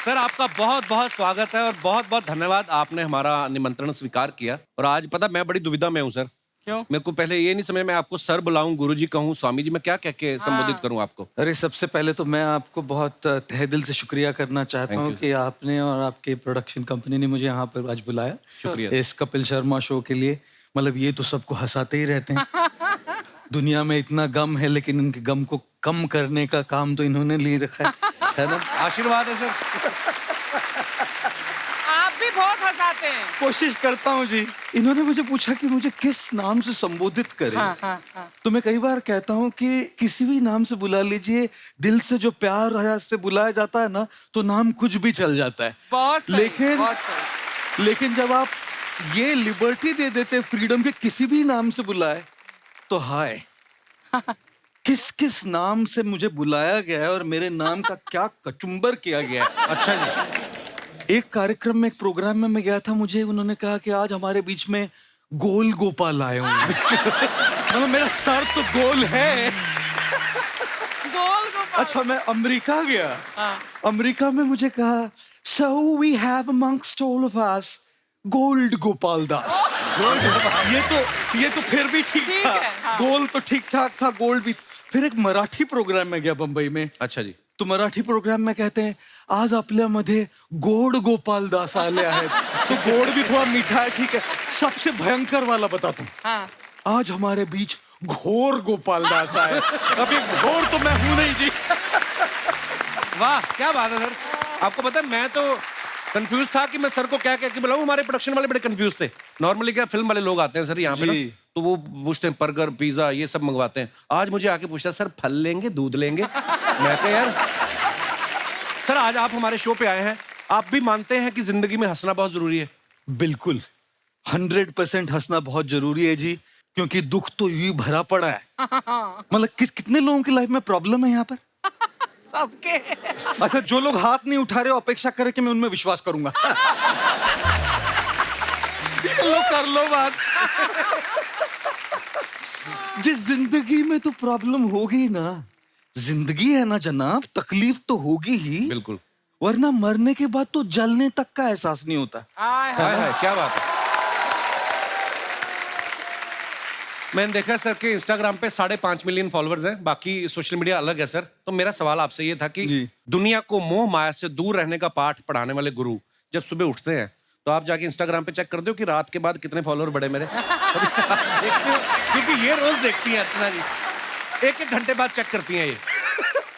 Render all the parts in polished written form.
Sir आपका बहुत बहुत स्वागत है और बहुत बहुत धन्यवाद, आपने हमारा निमंत्रण स्वीकार किया। और आज पता मैं बड़ी दुविधा में हूँ सर। क्यों? मेरे को पहले ये नहीं समझ में आपको सर बुलाऊं, गुरुजी कहूं, स्वामी जी, मैं क्या कह के संबोधित करूं आपको? अरे सबसे पहले तो मैं आपको बहुत तहे दिल से शुक्रिया करना चाहता Thank हूँ you, कि आपने और आपके प्रोडक्शन कंपनी ने मुझे यहाँ पर आज बुलाया। शुक्रिया। इस कपिल शर्मा शो के लिए। मतलब ये तो सबको हंसाते ही रहते हैं। दुनिया में इतना गम है लेकिन इनके गम को कम करने का काम तो इन्होंने ले रखा है ना? आशीर्वाद है सर। आप भी बहुत हंसाते हैं। कोशिश करता हूँ जी। इन्होंने मुझे पूछा कि मुझे किस नाम से संबोधित करें। हाँ। तो मैं कई बार कहता हूँ कि किसी भी नाम से बुला लीजिए, दिल से जो प्यार है से बुलाया जाता है ना, तो नाम कुछ भी चल जाता है। बहुत सही, लेकिन बहुत सही। लेकिन जब आप ये लिबर्टी दे देते फ्रीडम के किसी भी नाम से बुलाए, तो हाय किस किस नाम से मुझे बुलाया गया है और मेरे नाम का क्या कचुम्बर किया गया है। अच्छा जी। एक कार्यक्रम में, एक प्रोग्राम में मैं गया था, मुझे उन्होंने कहा कि आज हमारे बीच में गोल गोपाल आए हुए हैं। मतलब मेरा सर तो गोल है। गोल गोपाल। अच्छा, मैं अमेरिका गया। हाँ। अमेरिका में मुझे कहा, so we have amongst all of us Gaur Gopal Das. ये तो फिर भी ठीक ठीक था। है, हाँ। गोल तो ठीक ठाक था, गोल्ड भी। फिर एक मराठी प्रोग्राम में गया बंबई में। अच्छा जी। तो मराठी प्रोग्राम में कहते हैं, आज आपल्यामध्ये गोड गोपाल दास आले आहेत। तो गोड भी थोड़ा मीठा है, ठीक है। सबसे भयंकर वाला बताता हूँ। हाँ। आज हमारे बीच घोर गोपाल दास आए। अभी घोर तो मैं हूं नहीं जी। वाह क्या बात है सर। आपको पता है मैं तो कंफ्यूज था कि मैं सर को क्या कह के बुलाऊं। हमारे प्रोडक्शन वाले बड़े कंफ्यूज थे। नॉर्मली क्या फिल्म वाले लोग आते हैं सर यहाँ पे ना, जी। तो वो पूछते हैं बर्गर पिज्जा ये सब मंगवाते हैं। आज मुझे आके पूछता सर फल लेंगे दूध लेंगे। मैं कहा यार सर आज आप हमारे शो पे आए हैं, आप भी मानते हैं कि जिंदगी में हंसना बहुत जरूरी है? बिल्कुल 100% हंसना बहुत जरूरी है जी, क्योंकि दुख तो यूं ही भरा पड़ा है। मतलब कितने लोगों की लाइफ में प्रॉब्लम है यहाँ पर। सबके। अच्छा, जो लोग हाथ नहीं उठा रहे हो अपेक्षा करें कि मैं उनमें विश्वास करूंगा। ये लो कर लो बात। जिस जिंदगी में तो प्रॉब्लम होगी ना, जिंदगी है ना जनाब, तकलीफ तो होगी ही। बिल्कुल। वरना मरने के बाद तो जलने तक का एहसास नहीं होता। हाय हाय हाय क्या बात है। मैंने देखा सर के इंस्टाग्राम पे 5.5 मिलियन फॉलोअर्स हैं, बाकी सोशल मीडिया अलग है सर। तो मेरा सवाल आपसे ये था कि जी। दुनिया को मोह माया से दूर रहने का पाठ पढ़ाने वाले गुरु जब सुबह उठते हैं तो आप जाके इंस्टाग्राम पे चेक कर दो कि रात के बाद कितने फॉलोअर बढ़े मेरे। देखते हो? क्योंकि ये रोज देखती हैं अर्चना जी, एक घंटे बाद चेक करती हैं ये।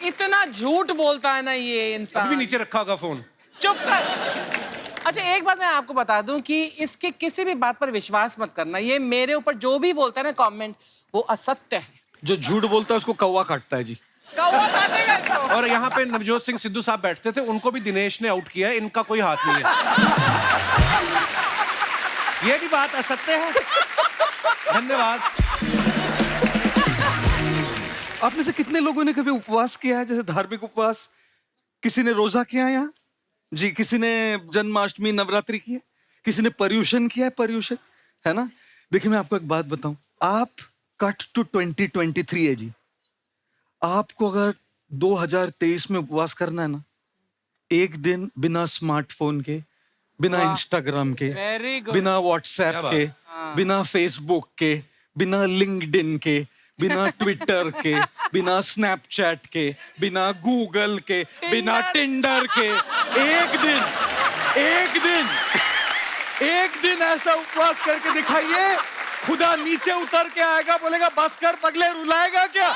इतना झूठ बोलता है ना ये इंसान। अभी नीचे रखा होगा फोन। चुप कर। अच्छा एक बात मैं आपको बता दूं कि इसके किसी भी बात पर विश्वास मत करना। ये मेरे ऊपर जो भी बोलता है ना कमेंट, वो असत्य है। जो झूठ बोलता है उसको कौवा काटता है जी। कौवा काटेगा इसको। और यहाँ पे नवजोत सिंह सिद्धू साहब बैठते थे, उनको भी दिनेश ने आउट किया है, इनका कोई हाथ नहीं है। ये भी बात असत्य है। धन्यवाद। आप में से कितने लोगों ने कभी उपवास किया है, जैसे धार्मिक उपवास? किसी ने रोजा किया है यहाँ जी? किसी ने जन्माष्टमी नवरात्रि की है? किसी ने पर्यूषण किया है? पर्यूषण है ना। देखिए मैं आपको एक बात बताऊं, आप कट टू 2023 है जी। आपको अगर 2023 में उपवास करना है ना, एक दिन बिना स्मार्टफोन के, बिना इंस्टाग्राम के, Very good. बिना व्हाट्सएप क्या के, हाँ। बिना फेसबुक के, बिना लिंक्डइन के, बिना ट्विटर के, बिना स्नैपचैट के, बिना गूगल के, बिना टिंडर के, एक दिन ऐसा उपवास करके दिखाइए, खुदा नीचे उतर के आएगा, बोलेगा बस कर पगले, रुलाएगा क्या?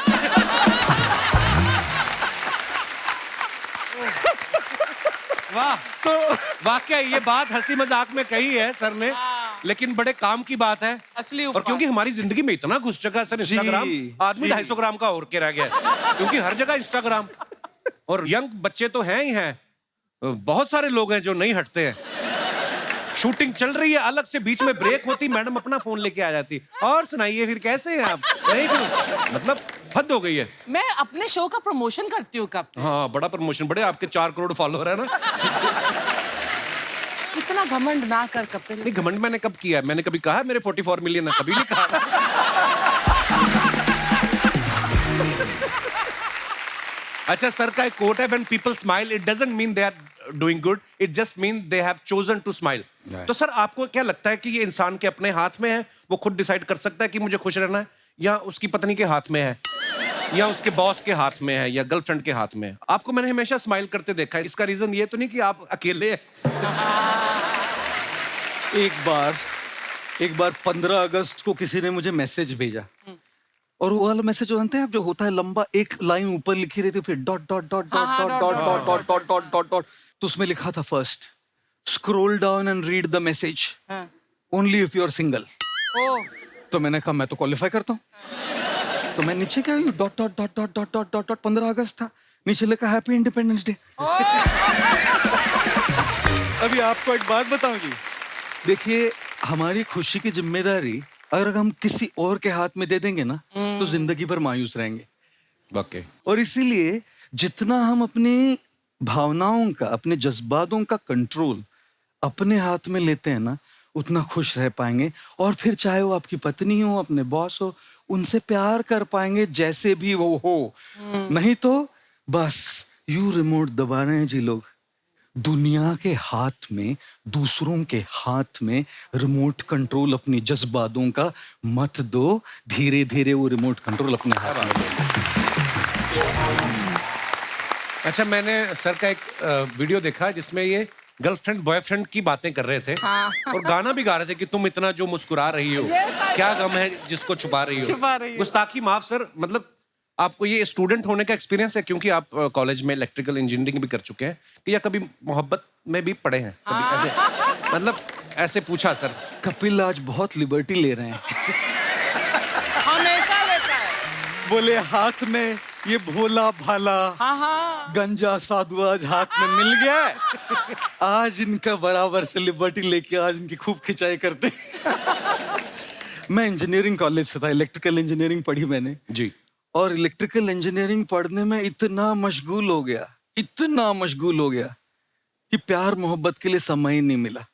वाह। तो वाकई ये बात हंसी मजाक में कही है सर ने, लेकिन बड़े काम की बात है। असली और उपवास। क्योंकि हमारी जिंदगी में इतना घुस चुका है सर इंस्टाग्राम, आदमी 250 ग्राम का और के रह गया है, क्योंकि हर जगह इंस्टाग्राम। और यंग बच्चे तो हैं ही हैं, बहुत सारे लोग हैं जो नहीं हटते हैं। शूटिंग चल रही है, अलग से बीच में ब्रेक होती, मैडम अपना फोन लेके आ जाती, और सुनाइए फिर कैसे हैं आप? नहीं फिर मतलब हद हो गई है। मैं अपने शो का प्रमोशन करती हूँ कब। हाँ बड़ा प्रमोशन, बड़े आपके 4 करोड़ फॉलोअर है ना। इतना घमंड ना कर कपिल। नहीं घमंड मैंने कब किया? मैंने कभी कहा मेरे 44 मिलियन है? कभी नहीं कहा। अच्छा सर का एक कोट है, when people smile it doesn't mean they are doing good, it just mean they have chosen to smile. तो सर आपको क्या लगता है कि ये इंसान के अपने हाथ में है, वो खुद डिसाइड कर सकता है कि मुझे खुश रहना है, या उसकी पत्नी के हाथ में है, या उसके बॉस के हाथ में है, या गर्लफ्रेंड के हाथ में है? आपको मैंने हमेशा स्माइल करते देखा है, इसका रीजन ये तो नहीं कि आप अकेले हैं? एक बार 15 अगस्त को किसी ने मुझे मैसेज भेजा, और वो वाला मैसेज जानते हैं आप, जो होता है लंबा, एक लाइन ऊपर लिखी रहती है, फिर dot dot dot dot dot dot dot dot dot dot dot dot, तो उसमें लिखा था first, scroll down and read the message, only if you are single. तो मैंने कहा मैं तो क्वालिफाई करता हूँ, तो मैं नीचे क्या, dot dot dot dot dot dot dot dot, 15 अगस्त था, नीचे लिखा हैप्पी इंडिपेंडेंस डे। अभी आपको एक बात बताऊं जी, देखिए हमारी खुशी की जिम्मेदारी अगर हम किसी और के हाथ में दे देंगे ना, तो जिंदगी भर मायूस रहेंगे। वाकई। और इसीलिए जितना हम अपनी भावनाओं का, अपने जज्बातों का कंट्रोल अपने हाथ में लेते हैं ना, उतना खुश रह पाएंगे। और फिर चाहे वो आपकी पत्नी हो, अपने बॉस हो, उनसे प्यार कर पाएंगे जैसे भी वो हो। नहीं तो बस यू रिमोट दबा रहे हैं जी लोग। दुनिया के हाथ में, दूसरों के हाथ में रिमोट कंट्रोल अपनी जज्बातों का मत दो, धीरे धीरे वो रिमोट कंट्रोल अपने हाथ में ले। अच्छा, मैंने सर का एक वीडियो देखा जिसमें ये गर्लफ्रेंड बॉयफ्रेंड की बातें कर रहे थे। और गाना भी गा रहे थे कि तुम इतना जो मुस्कुरा रही हो, क्या गम है जिसको छुपा रही हो। गुस्ताखी माफ सर, मतलब आपको ये स्टूडेंट होने का एक्सपीरियंस है, क्योंकि आप कॉलेज में इलेक्ट्रिकल इंजीनियरिंग भी कर चुके हैं, कि या कभी मोहब्बत में भी पड़े हैं कभी ऐसे, मतलब ऐसे पूछा सर। कपिल आज बहुत लिबर्टी ले रहे हैं। हमेशा लेता है। बोले हाथ में ये भोला भाला गंजा साधु आज हाथ में मिल गया, आज इनका बराबर से लिबर्टी लेके आज इनकी खूब खिंचाई करते। मैं इंजीनियरिंग कॉलेज से था, इलेक्ट्रिकल इंजीनियरिंग पढ़ी मैंने जी। और इलेक्ट्रिकल इंजीनियरिंग पढ़ने में इतना मशगूल हो गया कि प्यार मोहब्बत के लिए समय ही नहीं मिला।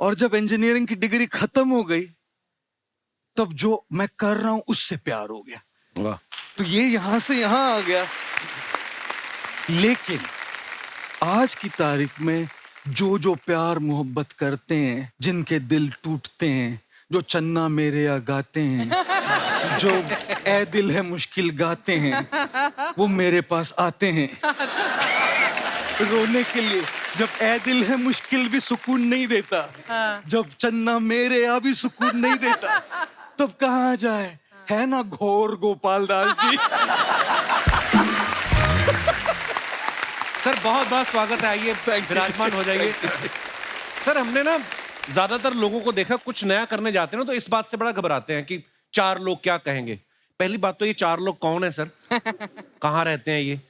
और जब इंजीनियरिंग की डिग्री खत्म हो गई, तब जो मैं कर रहा हूं उससे प्यार हो गया। वाह। तो ये यहां से यहां आ गया। लेकिन आज की तारीख में जो जो प्यार मोहब्बत करते हैं, जिनके दिल टूटते हैं, जो चन्ना मेरे या गाते हैं, जो ए दिल है मुश्किल गाते हैं, वो मेरे पास आते हैं रोने के लिए। जब ए दिल है मुश्किल भी सुकून नहीं देता, जब चन्ना मेरे या भी सुकून नहीं देता, तब कहाँ जाए, है ना घोर गोपाल दास जी। सर बहुत बहुत स्वागत है, आइए विराजमान हो जाइए। सर हमने ना ज्यादातर लोगों को देखा, कुछ नया करने जाते हैं ना तो इस बात से बड़ा घबराते हैं कि 4 लोग क्या कहेंगे। पहली बात तो ये 4 लोग कौन है सर, कहाँ रहते हैं ये,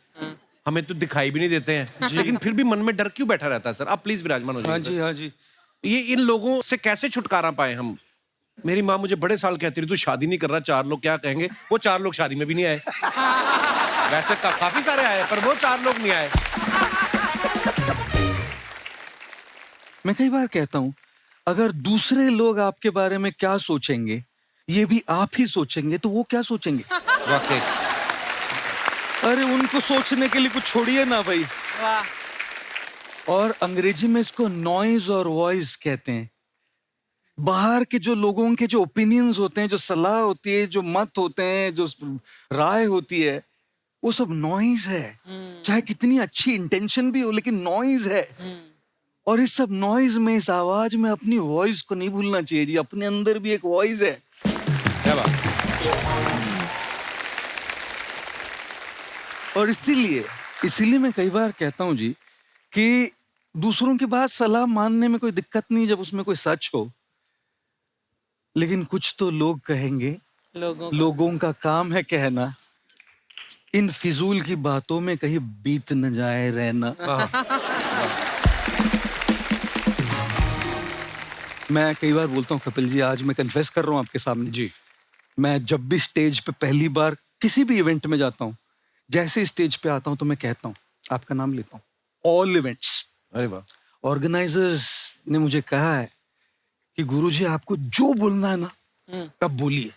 हमें तो दिखाई भी नहीं देते हैं, लेकिन फिर भी मन में डर क्यों बैठा रहता है सर? आप प्लीज विराजमान हो जाइए। हाँ जी, हाँ जी। ये इन लोगों से कैसे छुटकारा पाए हम? मेरी माँ मुझे बड़े साल कहती रही, तू शादी नहीं कर रहा, 4 लोग क्या कहेंगे। वो 4 लोग शादी में भी नहीं आए। वैसे काफी सारे आए, पर वो 4 लोग नहीं आए। मैं कई बार कहता हूं, अगर दूसरे लोग आपके बारे में क्या सोचेंगे ये भी आप ही सोचेंगे, तो वो क्या सोचेंगे? वाकई। अरे उनको सोचने के लिए कुछ छोड़िए ना भाई। और अंग्रेजी में इसको नॉइज और वॉइस कहते हैं। बाहर के जो लोगों के जो ओपिनियंस होते हैं, जो सलाह होती है, जो मत होते हैं, जो राय होती है, वो सब नॉइज है। चाहे कितनी अच्छी इंटेंशन भी हो, लेकिन नॉइज है। और इस सब नॉइज में, इस आवाज में अपनी वॉइस को नहीं भूलना चाहिए जी। अपने अंदर भी एक वॉइस है। क्या बात। और इसीलिए मैं कई बार कहता हूं जी कि दूसरों की बात, सलाह मानने में कोई दिक्कत नहीं जब उसमें कोई सच हो। लेकिन कुछ तो लोग कहेंगे, लोगों का काम है कहना, इन फिजूल की बातों में कहीं बीत न जाए रहना। मैं कई बार बोलता हूँ कपिल जी, आज मैं कन्फेस कर रहा हूँ आपके सामने जी, मैं जब भी स्टेज पे पहली बार किसी भी इवेंट में जाता हूँ, जैसे स्टेज पे आता हूँ तो मैं कहता हूँ, आपका नाम लेता हूँ, ऑल इवेंट्स। अरे वाह। ऑर्गेनाइजर्स ने मुझे कहा है कि गुरुजी आपको जो बोलना है ना तब बोलिए,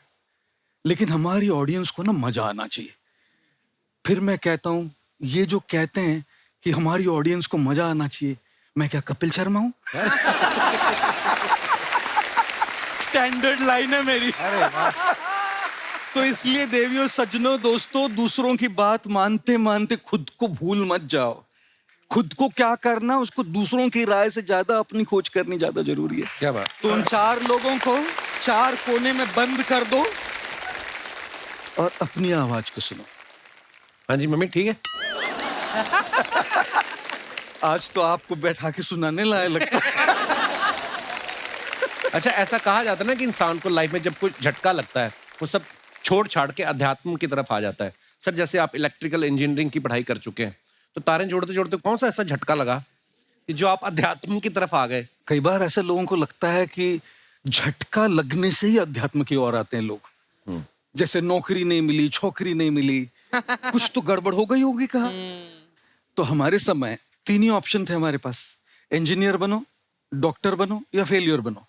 लेकिन हमारी ऑडियंस को ना मजा आना चाहिए। फिर मैं कहता हूँ, ये जो कहते हैं कि हमारी ऑडियंस को मजा आना चाहिए। मैं क्या कपिल शर्मा हूं? स्टैंडर्ड लाइन है मेरी। तो इसलिए देवियों, सज्जनों, दोस्तों, दूसरों की बात मानते मानते खुद को भूल मत जाओ। खुद को क्या करना, उसको दूसरों की राय से ज्यादा अपनी खोज करनी ज्यादा जरूरी है। क्या बात। तो उन 4 लोगों को 4 कोने में बंद कर दो और अपनी आवाज को सुनो। हाँ जी मम्मी ठीक है। आज तो आपको बैठा के सुनाने लायक लगता है। अच्छा, ऐसा कहा जाता है ना कि इंसान को लाइफ में जब कोई झटका लगता है वो सब छोड़ छाड़ के अध्यात्म की तरफ आ जाता है। सर जैसे आप इलेक्ट्रिकल इंजीनियरिंग की पढ़ाई कर चुके हैं, तो तारे जोड़ते जोड़ते कौन सा ऐसा झटका लगा कि जो आप अध्यात्म की तरफ आ गए? कई बार ऐसे लोगों को लगता है कि झटका लगने से ही अध्यात्म की ओर आते हैं लोग। जैसे नौकरी नहीं मिली, छोकरी नहीं मिली, कुछ तो गड़बड़ हो गई होगी कहा। तो हमारे समय 3 ही ऑप्शन थे हमारे पास, इंजीनियर बनो, डॉक्टर बनो या फेलियर बनो।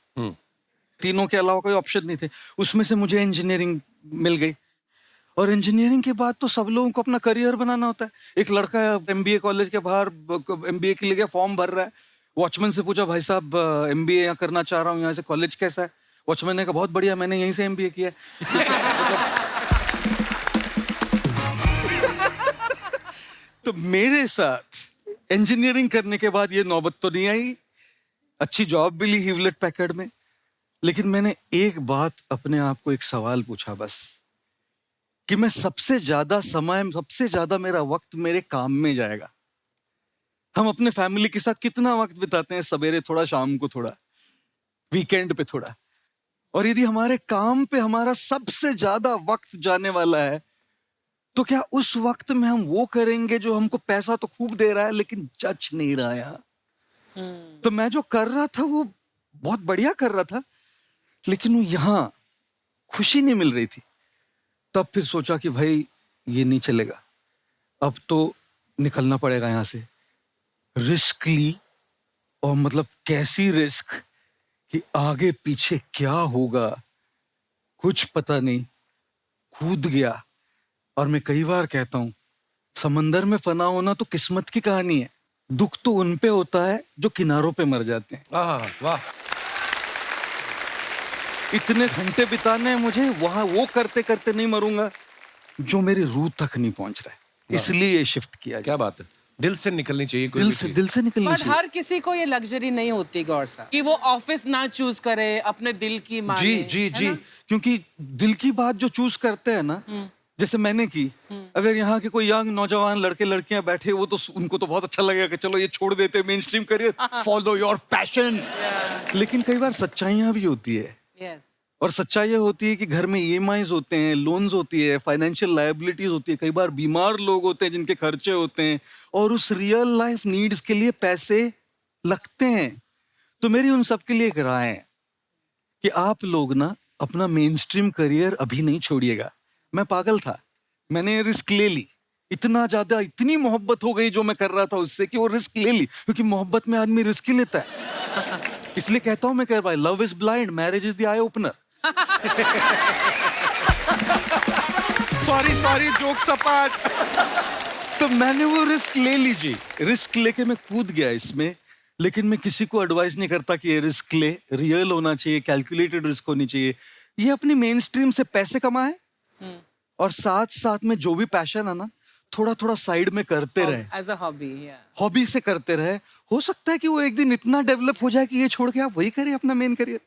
तीनों के अलावा कोई ऑप्शन नहीं थे। उसमें से मुझे इंजीनियरिंग मिल गई और इंजीनियरिंग के बाद तो सब लोगों को अपना करियर बनाना होता है। एक लड़का एमबीए कॉलेज के बाहर एमबीए के लिए फॉर्म भर रहा है। वॉचमैन से पूछा, भाई साहब एमबीए यहाँ करना चाह रहा हूँ, यहाँ से कॉलेज कैसा है? वॉचमैन ने कहा, बहुत बढ़िया, मैंने यहीं से एमबीए किया है। तो मेरे साथ इंजीनियरिंग करने के बाद ये नौबत तो नहीं आई। अच्छी जॉब मिली ह्यूलेट पैकर्ड में, लेकिन मैंने एक बात अपने आप को एक सवाल पूछा बस, कि मैं सबसे ज्यादा मेरा वक्त मेरे काम में जाएगा। हम अपने फैमिली के साथ कितना वक्त बिताते हैं, सवेरे थोड़ा, शाम को थोड़ा, वीकेंड पे थोड़ा। और यदि हमारे काम पे हमारा सबसे ज्यादा वक्त जाने वाला है, तो क्या उस वक्त में हम वो करेंगे जो हमको पैसा तो खूब दे रहा है लेकिन जच नहीं रहा है? तो मैं जो कर रहा था वो बहुत बढ़िया कर रहा था, लेकिन वो यहां खुशी नहीं मिल रही थी। तब फिर सोचा कि भाई ये नहीं चलेगा, अब तो निकलना पड़ेगा यहां से। रिस्क ली, और मतलब कैसी रिस्क कि आगे पीछे क्या होगा कुछ पता नहीं। कूद गया। और मैं कई बार कहता हूं, समंदर में फना होना तो किस्मत की कहानी है। दुख तो उन पे होता है जो किनारों पे मर जाते हैं। वाह। इतने घंटे बिताने हैं मुझे वहां, वो करते करते नहीं मरूंगा जो मेरी रूह तक नहीं पहुंच रहा है। इसलिए ये शिफ्ट किया। क्या बात है, दिल से निकलनी चाहिए कोई दिल भी से चीज। दिल से निकलनी पर चाहिए। हर किसी को ये लग्जरी नहीं होती गौर साहब, कि वो ऑफिस ना चूज करे, अपने दिल की माने। जी जी है जी, ना? क्योंकि दिल की बात जो चूज करते हैं ना, जैसे मैंने की, अगर यहाँ के कोई यंग नौजवान लड़के लड़कियां बैठे, वो तो उनको तो बहुत अच्छा लगेगा कि चलो ये छोड़ देते main stream career, follow your passion. लेकिन कई बार सच्चाइयां भी होती है। Yes. और सच्चाई ये होती है कि घर में ईएमआईज होते हैं, लोन्स होती है, फाइनेंशियल लायबिलिटीज होती है, कई बार बीमार लोग होते हैं जिनके खर्चे होते हैं, और उस रियल लाइफ नीड्स के लिए पैसे लगते हैं। तो मेरी उन सब के लिए एक राय है कि आप लोग ना अपना मेन स्ट्रीम करियर अभी नहीं छोड़िएगा। मैं पागल था, मैंने रिस्क ले ली। इतना ज्यादा, इतनी मोहब्बत हो गई जो मैं कर रहा था उससे कि वो रिस्क ले ली, क्योंकि मोहब्बत में आदमी रिस्क ही लेता है। इसलिए कहता हूं मैं, कह भाई, love is blind, marriage is the eye opener. Sorry jokes apart. तो मैंने वो रिस्क ले लीजिए, रिस्क लेके मैं कूद गया इसमें। लेकिन मैं किसी को एडवाइस नहीं करता कि ये रिस्क ले, रियल होना चाहिए, कैलकुलेटेड रिस्क होनी चाहिए। ये अपनी मेन स्ट्रीम से पैसे कमाए और साथ साथ में जो भी पैशन है ना, थोड़ा थोड़ा साइड में करते रहे, एज अ हॉबी। हॉबी से करते रहे। हो सकता है कि वो एक दिन इतना डेवलप हो जाए कि ये छोड़ के आप वही करिए अपना मेन करियर।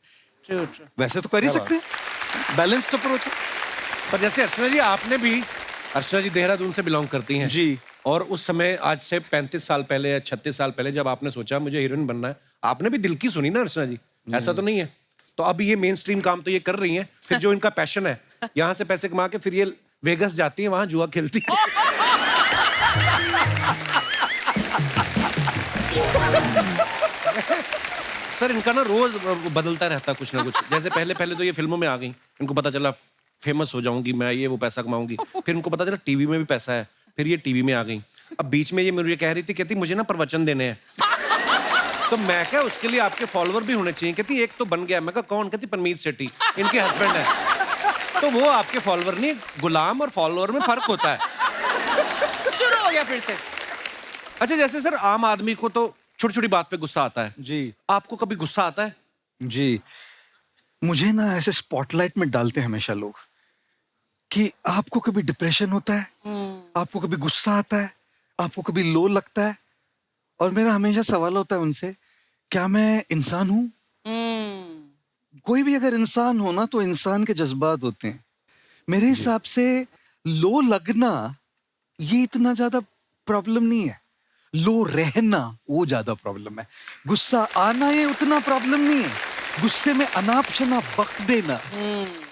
ट्रू। वैसे तो कर ही सकते हैं, बैलेंस्ड अप्रोच है। पर जैसे अर्चना जी, आपने भी, अर्चना जी देहरादून से बिलोंग करती हैं जी। और उस समय, आज से 35 साल पहले या 36 साल पहले, जब आपने सोचा मुझे हीरोइन बनना है, आपने भी दिल की सुनी ना अर्चना जी? ऐसा तो नहीं है? तो अब ये मेन स्ट्रीम काम तो ये कर रही हैं, फिर जो इनका पैशन है, यहाँ से पैसे कमा के फिर ये वेगस जाती है, वहां जुआ खेलती है। सर इनका ना रोज बदलता रहता कुछ ना कुछ। जैसे पहले तो ये फिल्मों में आ गई, इनको पता चला फेमस हो जाऊंगी मैं, ये वो पैसा कमाऊंगी। फिर इनको पता चला टीवी में भी पैसा है, फिर ये टीवी में आ गई। अब बीच में ये मुझे कह रही थी, कहती मुझे ना प्रवचन देने हैं। तो मैं क्या, उसके लिए आपके फॉलोअर भी होने चाहिए। कहती एक तो बन गया। मैं कहा कौन? कहती परमीत सेठी, इनके हस्बैंड है। तो वो आपके फॉलोअर नहीं, गुलाम और फॉलोअर में फर्क होता है। शुरू हो गया फिर से। अच्छा, जैसे सर आम आदमी को तो छोटी छोटी बात पे गुस्सा आता है, जी आपको कभी गुस्सा आता है? जी, मुझे ना ऐसे स्पॉटलाइट में डालते हैं हमेशा लोग कि आपको कभी डिप्रेशन होता है, आपको कभी गुस्सा आता है, आपको कभी लो लगता है, और मेरा हमेशा सवाल होता है उनसे, क्या मैं इंसान हूं? कोई भी अगर इंसान हो ना, तो इंसान के जज्बात होते हैं। मेरे हिसाब से लो लगना ये इतना ज्यादा प्रॉब्लम नहीं है, लो रहना वो ज्यादा प्रॉब्लम है। गुस्सा आना ये उतना प्रॉब्लम नहीं है, गुस्से में अनाप शनाप बक देना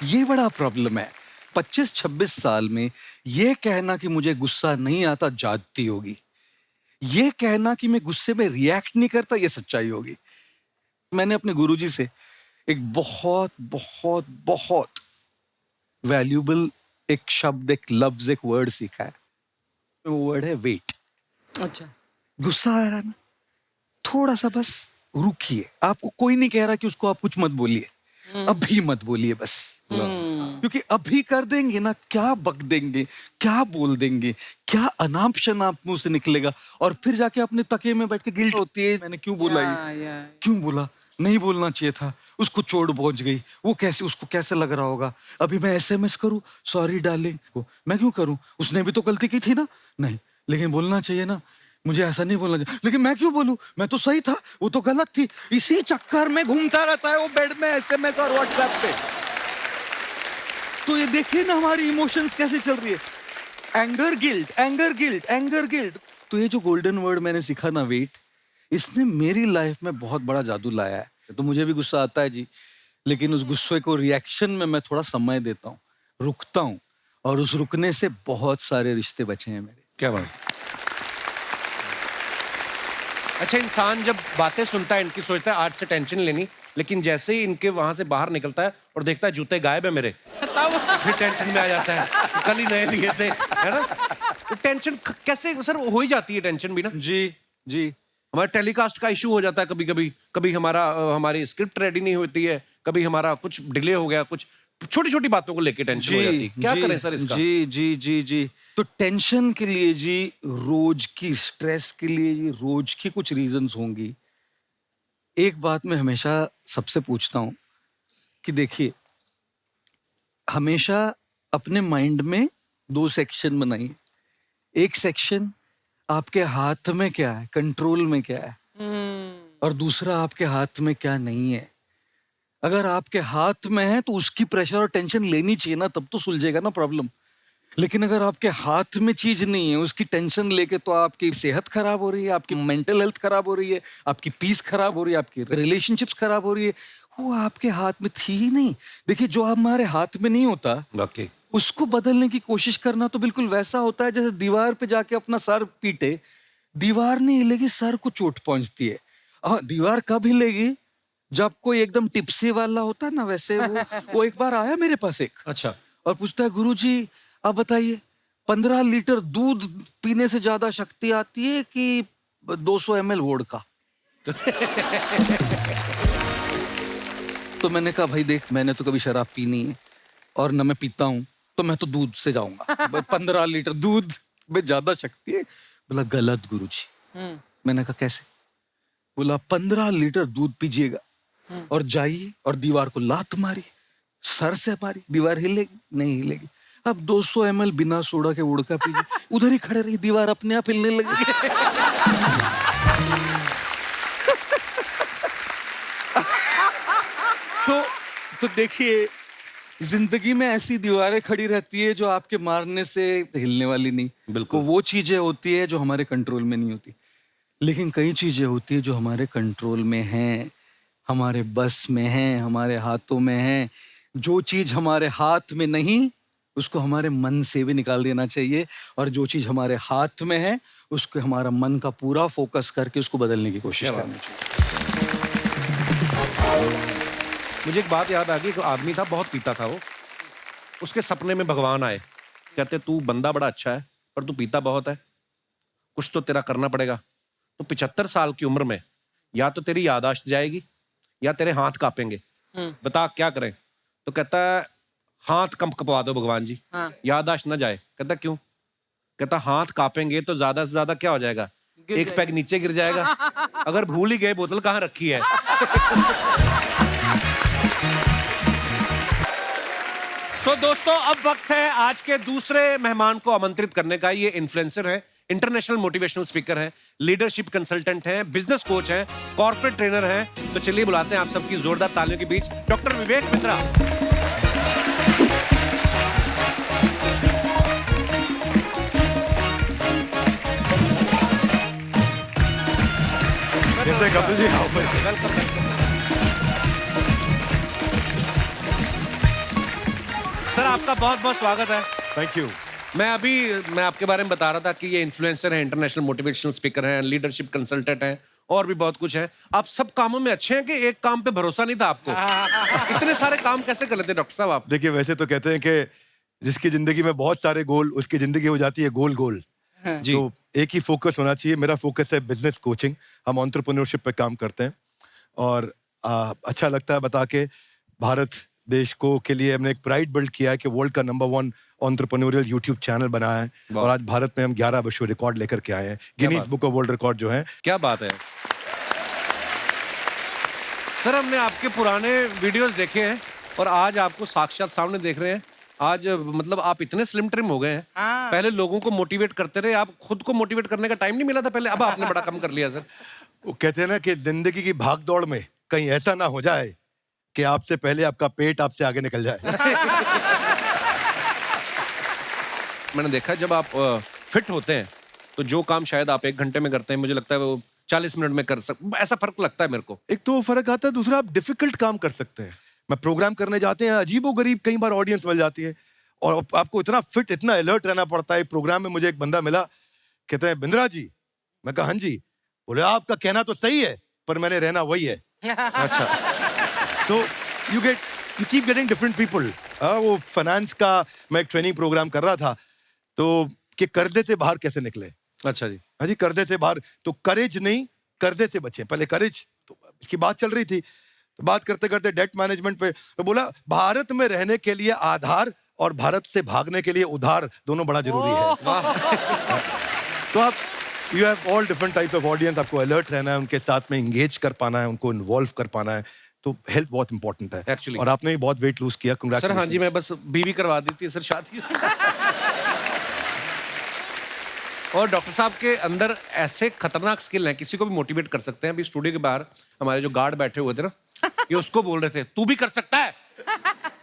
ये बड़ा प्रॉब्लम है। 25-26 साल में ये कहना कि मुझे गुस्सा नहीं आता जाती होगी, ये कहना कि मैं गुस्से में रिएक्ट नहीं करता ये सच्चाई होगी। मैंने अपने गुरुजी से एक बहुत बहुत बहुत वैल्यूबल एक शब्द, एक लफ्ज, एक वर्ड सीखा है। वो वर्ड है वेट। अच्छा। गुस्सा आ रहा है ना, थोड़ा सा बस रुकिए। आपको कोई नहीं कह रहा कि उसको आप कुछ मत बोलिए, अभी मत बोलिए बस, क्योंकि अभी कर देंगे ना, क्या बक देंगे, क्या बोल देंगे, क्या अनाप शनाप मुंह से निकलेगा, और फिर जाके अपने तकिए में बैठ के गिल्ट होती है, मैंने क्यों बोला ये, क्यों बोला, नहीं बोलना चाहिए था, उसको चोट पहुंच गई, वो कैसे, उसको कैसे लग रहा होगा, अभी मैं एसएमएस करूं सॉरी डार्लिंग को, मैं क्यों करूं, उसने भी तो गलती की थी ना, नहीं लेकिन बोलना चाहिए ना, मुझे ऐसा नहीं बोलना चाहिए, लेकिन मैं क्यों बोलूं, मैं तो सही था, वो तो गलत थी। इसी चक्कर में घूमता रहता है वो बेड में एसएमएस और व्हाट्सएप पे। तो ये देखिए ना हमारी इमोशंस कैसे चल रही है, anger guilt, anger guilt, anger guilt. तो ये जो गोल्डन वर्ड मैंने सीखा ना, वेट, इसने मेरी लाइफ में बहुत बड़ा जादू लाया है। तो मुझे भी गुस्सा आता है जी, लेकिन उस गुस्से को रिएक्शन में मैं थोड़ा समय देता हूँ, रुकता हूँ, और उस रुकने से बहुत सारे रिश्ते बचे हैं मेरे। क्या बात। अच्छा, इंसान जब बातें सुनता है इनकी सोचता है आज से टेंशन लेनी, लेकिन जैसे ही इनके वहां से बाहर निकलता है और देखता है जूते गायब है मेरे, फिर टेंशन में आ जाता है, कल ही नए लिए थे, है ना। तो टेंशन कैसे सर हो ही जाती है, टेंशन भी ना। जी जी, हमारे टेलीकास्ट का इशू हो जाता है कभी कभी, कभी हमारी स्क्रिप्ट रेडी नहीं होती है, कभी हमारा कुछ डिले हो गया, कुछ छोटी छोटी बातों को लेके टेंशन हो जाती है। क्या करें सर इसका? जी जी जी जी, तो टेंशन के लिए जी, रोज की स्ट्रेस के लिए जी, रोज की कुछ रीजंस होंगी। एक बात मैं हमेशा सबसे पूछता हूं कि देखिए, हमेशा अपने माइंड में 2 सेक्शन बनाइए। एक सेक्शन आपके हाथ में क्या है, कंट्रोल में क्या है, और दूसरा आपके हाथ में क्या नहीं है। अगर आपके हाथ में है तो उसकी प्रेशर और टेंशन लेनी चाहिए ना, तब तो सुलझेगा ना प्रॉब्लम। लेकिन अगर आपके हाथ में चीज नहीं है, उसकी टेंशन लेके तो आपकी सेहत खराब हो रही है, आपकी मेंटल हेल्थ खराब हो रही है, आपकी पीस खराब हो रही है, आपकी रिलेशनशिप्स खराब हो रही है। वो आपके हाथ में थी ही नहीं। देखिए, जो हमारे हाथ में नहीं होता, ओके। उसको बदलने की कोशिश करना तो बिल्कुल वैसा होता है जैसे दीवार पे जाके अपना सर पीटे, दीवार नहीं हिलेगी, सर को चोट पहुंचती है। हाँ, दीवार कब हिलेगी, जब कोई एकदम टिप्सी वाला होता है ना, वैसे वो एक बार आया मेरे पास एक, अच्छा। और पूछता है, गुरुजी आप बताइए 15 लीटर दूध पीने से ज्यादा शक्ति आती है कि 200 ml वोडका? तो मैंने कहा, भाई देख, मैंने तो कभी शराब पी नहीं है और न मैं पीता हूं, तो मैं तो दूध से जाऊंगा। 15 लीटर दूध में ज्यादा शक्ति है। बोला गलत गुरुजी। मैंने कहा कैसे? बोला 15 लीटर दूध पीजिएगा और जाइए और दीवार को लात मारी, सर से मारी, दीवार हिलेगी नहीं हिलेगी। अब 200 ml बिना सोडा के वोडका पीजिए, उधर ही खड़े रही, दीवार अपने आप हिलने लगी। तो देखिए, जिंदगी में ऐसी दीवारें खड़ी रहती है जो आपके मारने से हिलने वाली नहीं। बिल्कुल। वो चीजें होती है जो हमारे कंट्रोल में नहीं होती, लेकिन कई चीजें होती है जो हमारे कंट्रोल में हैं, हमारे बस में हैं, हमारे हाथों में हैं। जो चीज हमारे हाथ में नहीं, उसको हमारे मन से भी निकाल देना चाहिए, और जो चीज हमारे हाथ में है, उसको हमारा मन का पूरा फोकस करके उसको बदलने की कोशिश करनी चाहिए। मुझे एक बात याद आ गई, एक आदमी था, बहुत पीता था वो, उसके सपने में भगवान आए, कहते तू बंदा बड़ा अच्छा है पर तू पीता बहुत है, कुछ तो तेरा करना पड़ेगा। तो 75 साल की उम्र में या तो तेरी याददाश्त जाएगी या तेरे हाथ कांपेंगे, बता क्या करें? तो कहता है हाथ कंपवा दो भगवान जी, याददाश्त ना जाए। कहता क्यों? कहता हाथ कांपेंगे तो ज्यादा से ज्यादा क्या हो जाएगा, एक पैग नीचे गिर जाएगा। अगर भूल ही गए बोतल कहाँ रखी है। दोस्तों अब वक्त है आज के दूसरे मेहमान को आमंत्रित करने का। ये इन्फ्लुएंसर है, इंटरनेशनल मोटिवेशनल स्पीकर है, लीडरशिप कंसल्टेंट है, बिजनेस कोच है, कॉर्पोरेट ट्रेनर है। तो चलिए बुलाते हैं आप सबकी जोरदार तालियों के बीच डॉक्टर विवेक मित्रा। कपिल जी, सर आपका बहुत बहुत स्वागत है। Thank you. मैं आपके बारे में बता रहा था कि ये इन्फ्लुएंसर है, इंटरनेशनल मोटिवेशनल स्पीकर हैं, लीडरशिप कंसल्टेंट हैं और भी बहुत कुछ है। आप सब कामों में अच्छे हैं कि एक काम पे भरोसा नहीं था आपको? इतने सारे काम कैसे कर लेते डॉक्टर साहब आप? देखिए, वैसे तो कहते हैं कि जिसकी जिंदगी में बहुत सारे गोल, उसकी जिंदगी हो जाती है गोल गोल। जी। तो एक ही फोकस होना चाहिए। मेरा फोकस है बिजनेस कोचिंग। हम एंटरप्रेन्योरशिप पे काम करते हैं और अच्छा लगता है बता के। भारत देश को के लिए हमने एक प्राइड बिल्ड किया है कि वर्ल्ड का नंबर 1 एंटरप्रेन्योरियल यूट्यूब चैनल बनाया है और आज भारत में हम 11 विश्व रिकॉर्ड लेकर के आए हैं, Guinness book of world record जो है। क्या बात है सर, हमने आपके पुराने वीडियोस देखे हैं और आज आपको साक्षात सामने देख रहे हैं। आज मतलब आप इतने स्लिम ट्रिम हो गए हैं। पहले लोगों को मोटिवेट करते रहे, आप खुद को मोटिवेट करने का टाइम नहीं मिला था पहले, अब आपने बड़ा कम कर लिया सर। वो कहते हैं ना कि जिंदगी की भाग दौड़ में कहीं ऐसा ना हो जाए कि आपसे पहले आपका पेट आपसे आगे निकल जाए। मैंने देखा जब आप फिट होते हैं तो जो काम शायद आप 1 घंटे में करते हैं, मुझे लगता है वो 40 मिनट में कर सकते। ऐसा फर्क लगता है मेरे को। एक तो फर्क आता है, दूसरा आप डिफिकल्ट काम कर सकते हैं। मैं प्रोग्राम करने जाते हैं, अजीबोगरीब कई बार ऑडियंस मिल जाती है और आपको इतना फिट, इतना अलर्ट रहना पड़ता है। प्रोग्राम में मुझे एक बंदा मिला, कहते हैं बिंद्रा जी। मैं कहा हाँ जी। बोले आपका कहना तो सही है पर मैंने रहना वही है। अच्छा। तो you keep getting different people. वो फाइनेंस का मैं एक ट्रेनिंग प्रोग्राम कर रहा था तो कि कर्जे से बाहर कैसे निकले। अच्छा जी। हाँ जी, कर्जे से बाहर। तो करेज नहीं, कर्जे से बचे। पहले करेज, तो इसकी बात चल रही थी, तो बात करते करते डेट मैनेजमेंट पे तो बोला भारत में रहने के लिए आधार और भारत से भागने के लिए उधार दोनों बड़ा जरूरी है। तो आप you have all different types of audience. आपको अलर्ट रहना है, उनके साथ में इंगेज कर पाना है, उनको इन्वॉल्व कर पाना है। तो हेल्थ बहुत इंपॉर्टेंट है एक्चुअली। और आपने भी बहुत वेट लूज किया। सर हाँ जी, मैं बस बीवी करवा दी थी सर शादी। और डॉक्टर साहब के अंदर ऐसे खतरनाक स्किल हैं, किसी को भी मोटिवेट कर सकते हैं। अभी स्टूडियो के बाहर हमारे जो गार्ड बैठे हुए थे ना, ये उसको बोल रहे थे तू भी कर सकता है,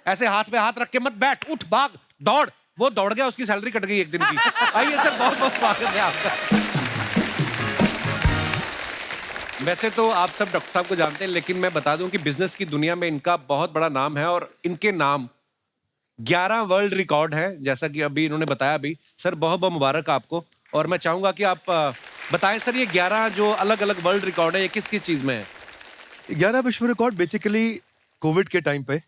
ऐसे हाथ पे हाथ रख के मत बैठ, उठ भाग दौड़। वो दौड़ गया, उसकी सैलरी कट गई 1 दिन की। आइए सर, बहुत बहुत स्वागत है आपका। वैसे तो आप सब डॉक्टर साहब को जानते हैं, लेकिन मैं बता दूं कि बिजनेस की दुनिया में इनका बहुत बड़ा नाम है और इनके नाम 11 वर्ल्ड रिकॉर्ड है, जैसा कि अभी इन्होंने बताया। अभी सर बहुत बहुत मुबारक आपको। और मैं चाहूंगा कि आप बताएं सर, ये 11 जो अलग अलग वर्ल्ड रिकॉर्ड है, ये किस किस चीज में है? 11 विश्व रिकॉर्ड बेसिकली कोविड के टाइम पे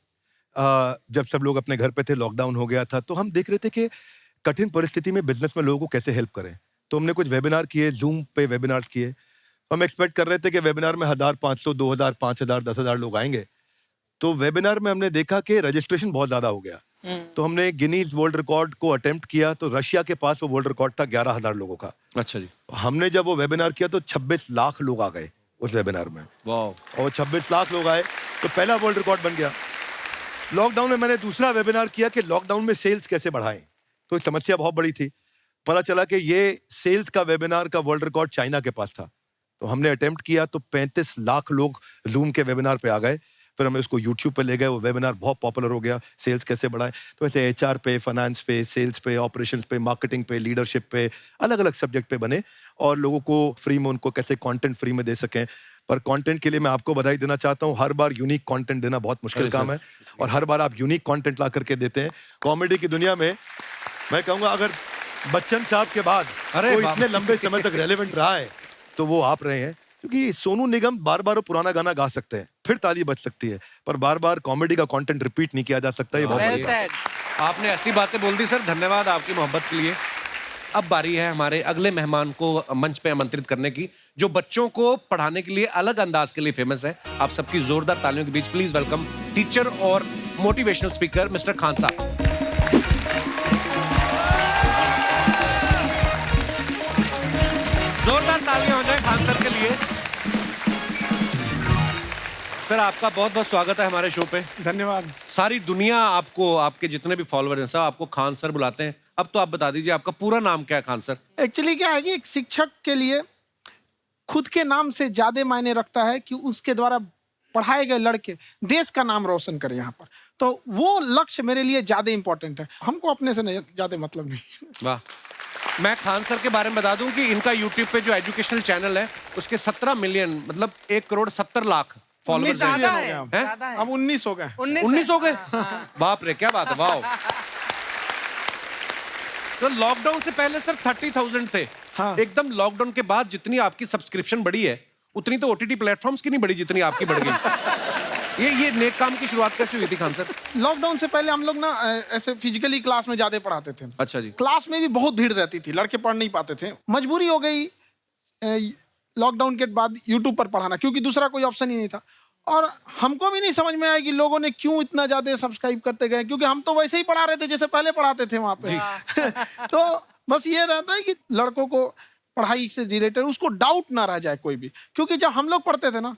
जब सब लोग अपने घर पे थे, लॉकडाउन हो गया था, तो हम देख रहे थे कि कठिन परिस्थिति में बिजनेस में लोगों को कैसे हेल्प करें। तो हमने कुछ वेबिनार किए, जूम पे वेबिनार्स किए। तो हम एक्सपेक्ट कर रहे थे कि वेबिनार में 1500, 2000, 5000, 10,000 लोग आएंगे। तो वेबिनार में हमने देखा कि रजिस्ट्रेशन बहुत ज्यादा हो गया। तो हमने गिनीज वर्ल्ड रिकॉर्ड को अटेम्प्ट किया, तो रशिया के पास वो वर्ल्ड रिकॉर्ड था 11,000 लोगों का। अच्छा जी। हमने जब वो वेबिनार किया तो 26 लाख लोग आ गए उस वेबिनार में। वाह। और 26 लाख लोग आए तो पहला वर्ल्ड रिकॉर्ड बन गया। लॉकडाउन में मैंने दूसरा वेबिनार किया कि लॉकडाउन में सेल्स कैसे बढ़ाएं। तो समस्या बहुत बड़ी थी। पता चला कि ये सेल्स का वेबिनार का वर्ल्ड रिकॉर्ड चाइना के पास था। तो हमने अटेम्प्ट किया तो 35 लाख लोग जूम के वेबिनार पे आ गए। फिर हम उसको यूट्यूब पे ले गए, वो वेबिनार बहुत पॉपुलर हो गया। सेल्स कैसे बढ़ाएं, तो ऐसे एचआर पे, फाइनेंस पे, सेल्स पे, ऑपरेशंस पे, मार्केटिंग पे, लीडरशिप पे, अलग अलग सब्जेक्ट पे बने और लोगों को फ्री में, उनको कैसे कंटेंट फ्री में दे सकें। पर कंटेंट के लिए मैं आपको बधाई देना चाहता हूँ। हर बार यूनिक कंटेंट देना बहुत मुश्किल काम है और हर बार आप यूनिक कंटेंट ला करके देते हैं। कॉमेडी की दुनिया में मैं कहूँगा अगर बच्चन साहब के बाद कोई इतने लंबे समय तक रेलेवेंट रहा है तो वो आप रहे हैं। क्योंकि सोनू निगम बार बार पुराना गाना गा सकते हैं, फिर ताली बज सकती है, पर बार बार कॉमेडी का कंटेंट रिपीट नहीं किया जा सकता। ये बहुत बढ़िया है। आपने ऐसी बातें बोल दी सर, धन्यवाद आपकी मोहब्बत के लिए। अब बारी है हमारे अगले मेहमान को मंच पे आमंत्रित करने की, जो बच्चों को पढ़ाने के लिए अलग अंदाज के लिए फेमस है। आप सबकी जोरदार तालियों के बीच प्लीज वेलकम टीचर और मोटिवेशनल स्पीकर मिस्टर खान साहब। जोरदार तालियां हो जाए खान सर के लिए। सर आपका बहुत बहुत स्वागत है हमारे शो पे। धन्यवाद। सारी दुनिया आपको, आपके जितने भी फॉलोअर हैं सब आपको खान सर बुलाते हैं। अब तो आप बता दीजिए आपका पूरा नाम क्या है खान सर? एक्चुअली क्या है कि एक शिक्षक के लिए खुद के नाम से ज्यादा मायने रखता है कि उसके द्वारा पढ़ाए गए लड़के देश का नाम रोशन करें यहाँ पर, तो वो लक्ष्य मेरे लिए ज्यादा इंपॉर्टेंट है। हमको अपने से नहीं ज्यादा मतलब नहीं। वाह। मैं खान सर के बारे में बता दूं कि इनका यूट्यूब पे जो एजुकेशनल चैनल है उसके 17 मिलियन मतलब 1,70,00,000 फॉलोअर्स ज्यादा हैं। है, हैं? ज्यादा है। अब 19 हो गए। 19 हो गए? बाप रे, क्या बात है, वाह। तो लॉकडाउन से पहले सर 30,000 थे। हाँ। एकदम लॉकडाउन के बाद जितनी आपकी सब्सक्रिप्शन बढ़ी है उतनी तो ओटीटी प्लेटफॉर्म्स की नहीं बढ़ी जितनी आपकी बढ़ गई। ये नेक काम की शुरुआत कैसे हुई थी खान सर? लॉकडाउन से पहले हम लोग ना ऐसे फिजिकली क्लास में ज्यादा पढ़ाते थे। अच्छा जी। क्लास में भी बहुत भीड़ रहती थी, लड़के पढ़ नहीं पाते थे। मजबूरी हो गई लॉकडाउन के बाद यूट्यूब पर पढ़ाना, क्योंकि दूसरा कोई ऑप्शन ही नहीं था। और हमको भी नहीं समझ में आया कि लोगों ने क्यों इतना ज्यादा सब्सक्राइब करते गए, क्योंकि हम तो वैसे ही पढ़ा रहे थे जैसे पहले पढ़ाते थे वहां पे। तो बस ये रहता है कि लड़कों को पढ़ाई से रिलेटेड उसको डाउट ना रह जाए कोई भी, क्योंकि जब हम लोग पढ़ते थे ना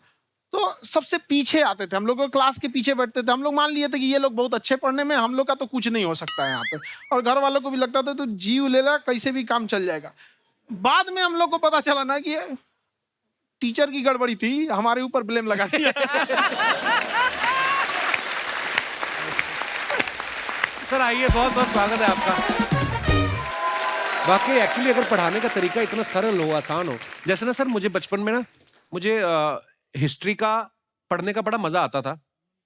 तो सबसे पीछे आते थे, हम लोग क्लास के पीछे बैठते थे। हम लोग मान लिए थे कि ये लोग बहुत अच्छे पढ़ने में, हम लोग का तो कुछ नहीं हो सकता है यहाँ पे। और घर वालों को भी लगता था तो जीव ले ला, कैसे भी काम चल जाएगा। बाद में हम लोग को पता चला ना कि टीचर की गड़बड़ी थी, हमारे ऊपर ब्लेम लगा दिया। सर आइए, बहुत बहुत स्वागत है आपका। वाकई एक्चुअली अगर पढ़ाने का तरीका इतना सरल हो, आसान हो, जैसे ना सर मुझे बचपन में ना मुझे हिस्ट्री का पढ़ने का बड़ा मजा आता था।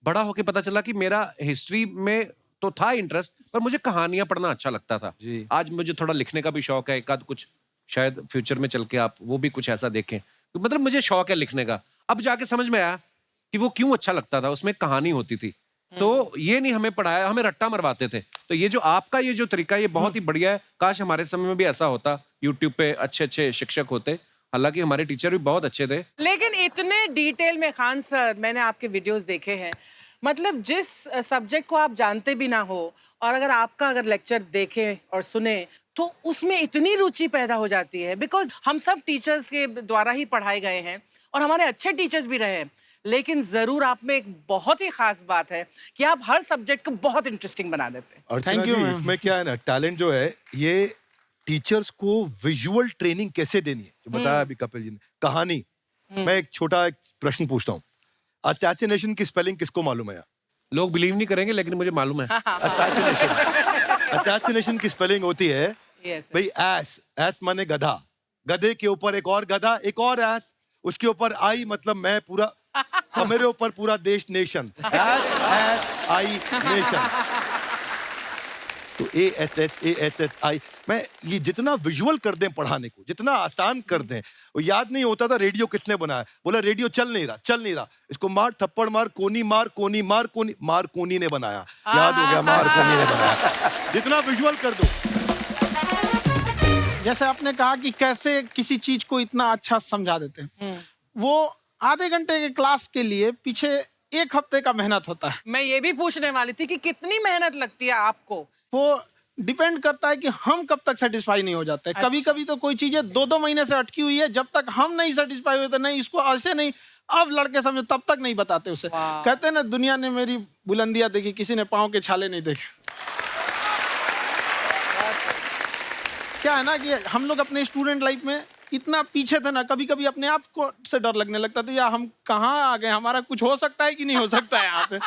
बड़ा होके पता चला कि मेरा हिस्ट्री में तो था इंटरेस्ट, पर मुझे कहानियां पढ़ना अच्छा लगता था। आज मुझे थोड़ा लिखने का भी शौक है, एक आध कुछ शायद फ्यूचर में चल के आप वो भी कुछ ऐसा देखें। तो मतलब मुझे शौक है लिखने का। अब जाके समझ में आया कि वो क्यों अच्छा लगता था, उसमें कहानी होती थी। तो ये नहीं हमें पढ़ाया, हमें रट्टा मरवाते थे। तो ये जो आपका ये जो तरीका ये बहुत ही बढ़िया है। काश हमारे समय में भी ऐसा होता, यूट्यूब पे अच्छे अच्छे शिक्षक होते। हालांकि हमारे टीचर भी बहुत अच्छे थे। लेकिन इतने डिटेल में खान सर, मैंने आपके वीडियोस देखे हैं, मतलब जिस सब्जेक्ट को आप जानते भी ना हो और अगर लेक्चर देखें और सुने तो उसमें इतनी रुचि पैदा हो जाती है। बिकॉज हम सब टीचर्स के द्वारा ही पढ़ाए गए हैं और हमारे अच्छे टीचर्स भी रहे हैं, लेकिन जरूर आप में एक बहुत ही खास बात है कि आप हर सब्जेक्ट को बहुत इंटरेस्टिंग बना देते हैं। अर्चना जी, इसमें क्या है ना, टैलेंट जो है ये टीचर्स को विजुअल ट्रेनिंग कैसे देनी है, जो बताया अभी कपिल जी ने। कहानी, मैं एक छोटा एक प्रश्न पूछता हूँ। असैसिनेशन की स्पेलिंग किसको मालूम है? लोग बिलीव नहीं करेंगे लेकिन मुझे मालूम है। असैसिनेशन की स्पेलिंग होती है भाई एस। एस माने गधा, गधे के ऊपर एक और गधा, एक और एस, उसके ऊपर आई मतलब मैं पूरा, और मेरे ऊपर पूरा देश, nation. S S I nation. तो ASSASSI मैं ये जितना विजुअल कर दें पढ़ाने को, जितना आसान कर दें। वो याद नहीं होता था रेडियो किसने बनाया, बोला रेडियो चल नहीं रहा, इसको मार थप्पड़ मार, कोनी मार, कोनी मार, कोनी मार, कोनी ने बनाया। याद हो गया, मार कोनी ने बनाया। जितना विजुअल कर दो। जैसे आपने कहा कि कैसे किसी चीज को इतना अच्छा समझा देते हैं, वो आधे घंटे के क्लास के लिए पीछे 1 हफ्ते का मेहनत होता है। मैं ये भी पूछने वाली थी कि कितनी मेहनत लगती है आपको। वो डिपेंड करता है कि हम कब तक सेटिस्फाई नहीं हो जाते। अच्छा। कभी कभी तो कोई चीजें 2-2 महीने से अटकी हुई है, जब तक हम नहीं सेटिस्फाई होते, नहीं इसको ऐसे नहीं, अब लड़के समझो तब तक नहीं बताते उसे। कहते हैं ना, दुनिया ने मेरी बुलंदियां देखी, किसी ने पाँव के छाले नहीं देखे। क्या है ना कि हम लोग अपने स्टूडेंट लाइफ में इतना पीछे थे ना, कभी कभी अपने आप को से डर लगने लगता था, यार हम कहाँ आ गए, हमारा कुछ हो सकता है कि नहीं हो सकता है यहाँ पे।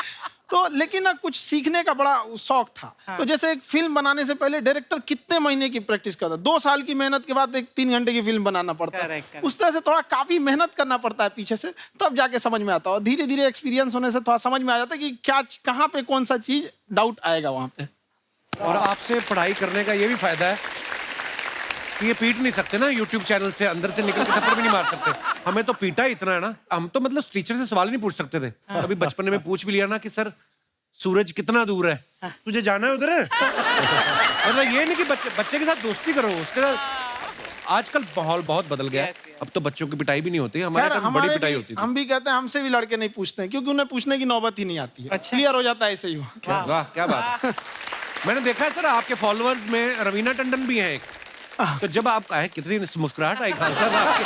तो लेकिन ना कुछ सीखने का बड़ा शौक था। तो जैसे एक फिल्म बनाने से पहले डायरेक्टर कितने महीने की प्रैक्टिस करता है, 2 साल की मेहनत के बाद एक 3 घंटे की फिल्म बनाना पड़ता है। उस तरह से थोड़ा काफी मेहनत करना पड़ता है पीछे से, तब जाके समझ में आता है। और धीरे धीरे एक्सपीरियंस होने से थोड़ा समझ में आ जाता है कि क्या, कहाँ पे कौन सा चीज डाउट आएगा वहाँ पे। और आपसे पढ़ाई करने का ये भी फायदा है कि ये पीट नहीं सकते ना यूट्यूब चैनल से, अंदर से निकल के थप्पड़ भी नहीं मार सकते। हमें तो पीटा ही इतना है ना, हम तो मतलब टीचर से सवाल नहीं पूछ सकते थे। अभी बचपन में पूछ भी लिया ना कि सर सूरज कितना दूर है, तुझे जाना है उधर है। मतलब ये नहीं कि बच्चे के साथ दोस्ती करो, उसके साथ आजकल माहौल बहुत बदल गया है। अब तो बच्चों की पिटाई भी नहीं होती, हमारे टाइम बड़ी पिटाई होती थी। हम भी कहते हैं, हमसे भी लड़के नहीं पूछते हैं, क्योंकि उन्हें पूछने की नौबत ही नहीं आती है। क्लियर हो जाता है ऐसे ही। वाह क्या बात है। मैंने देखा है सर आपके फॉलोअर्स में रवीना टंडन भी हैं एक। तो जब आप आए, कितनी मुस्कुराहट आई खान साहब आपके।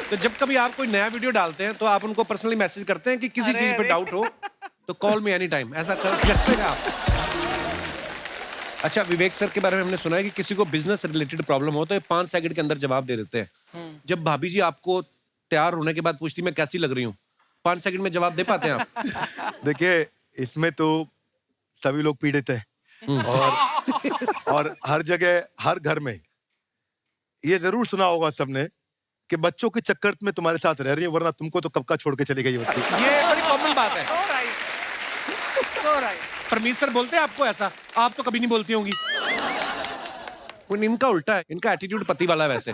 तो जब कभी आप कोई नया वीडियो डालते हैं तो आप उनको पर्सनली मैसेज करते हैं कि किसी चीज पे डाउट हो तो कॉल मी एनी टाइम, ऐसा करते हैं आप? अच्छा, विवेक सर के बारे में हमने सुना है कि किसी को बिजनेस रिलेटेड प्रॉब्लम हो तो ये 5 सेकंड के अंदर जवाब दे देते हैं। जब भाभी जी आपको तैयार होने के बाद पूछती मैं कैसी लग रही हूँ, 5 सेकंड में जवाब दे पाते हैं आप? देखिए, इसमें तो सभी लोग पीड़ित हैं और हर जगह, हर घर में ये जरूर सुना होगा सबने कि बच्चों के चक्कर में तुम्हारे साथ रह रही है, वरना तुमको तो कब का छोड़ के चली गई होती। ये बड़ी कॉमन बात है। So right. So right. Parmeet sir बोलते हैं आपको ऐसा? आप तो कभी नहीं बोलती होंगी। इनका उल्टा है, इनका एटीट्यूड पति वाला है वैसे,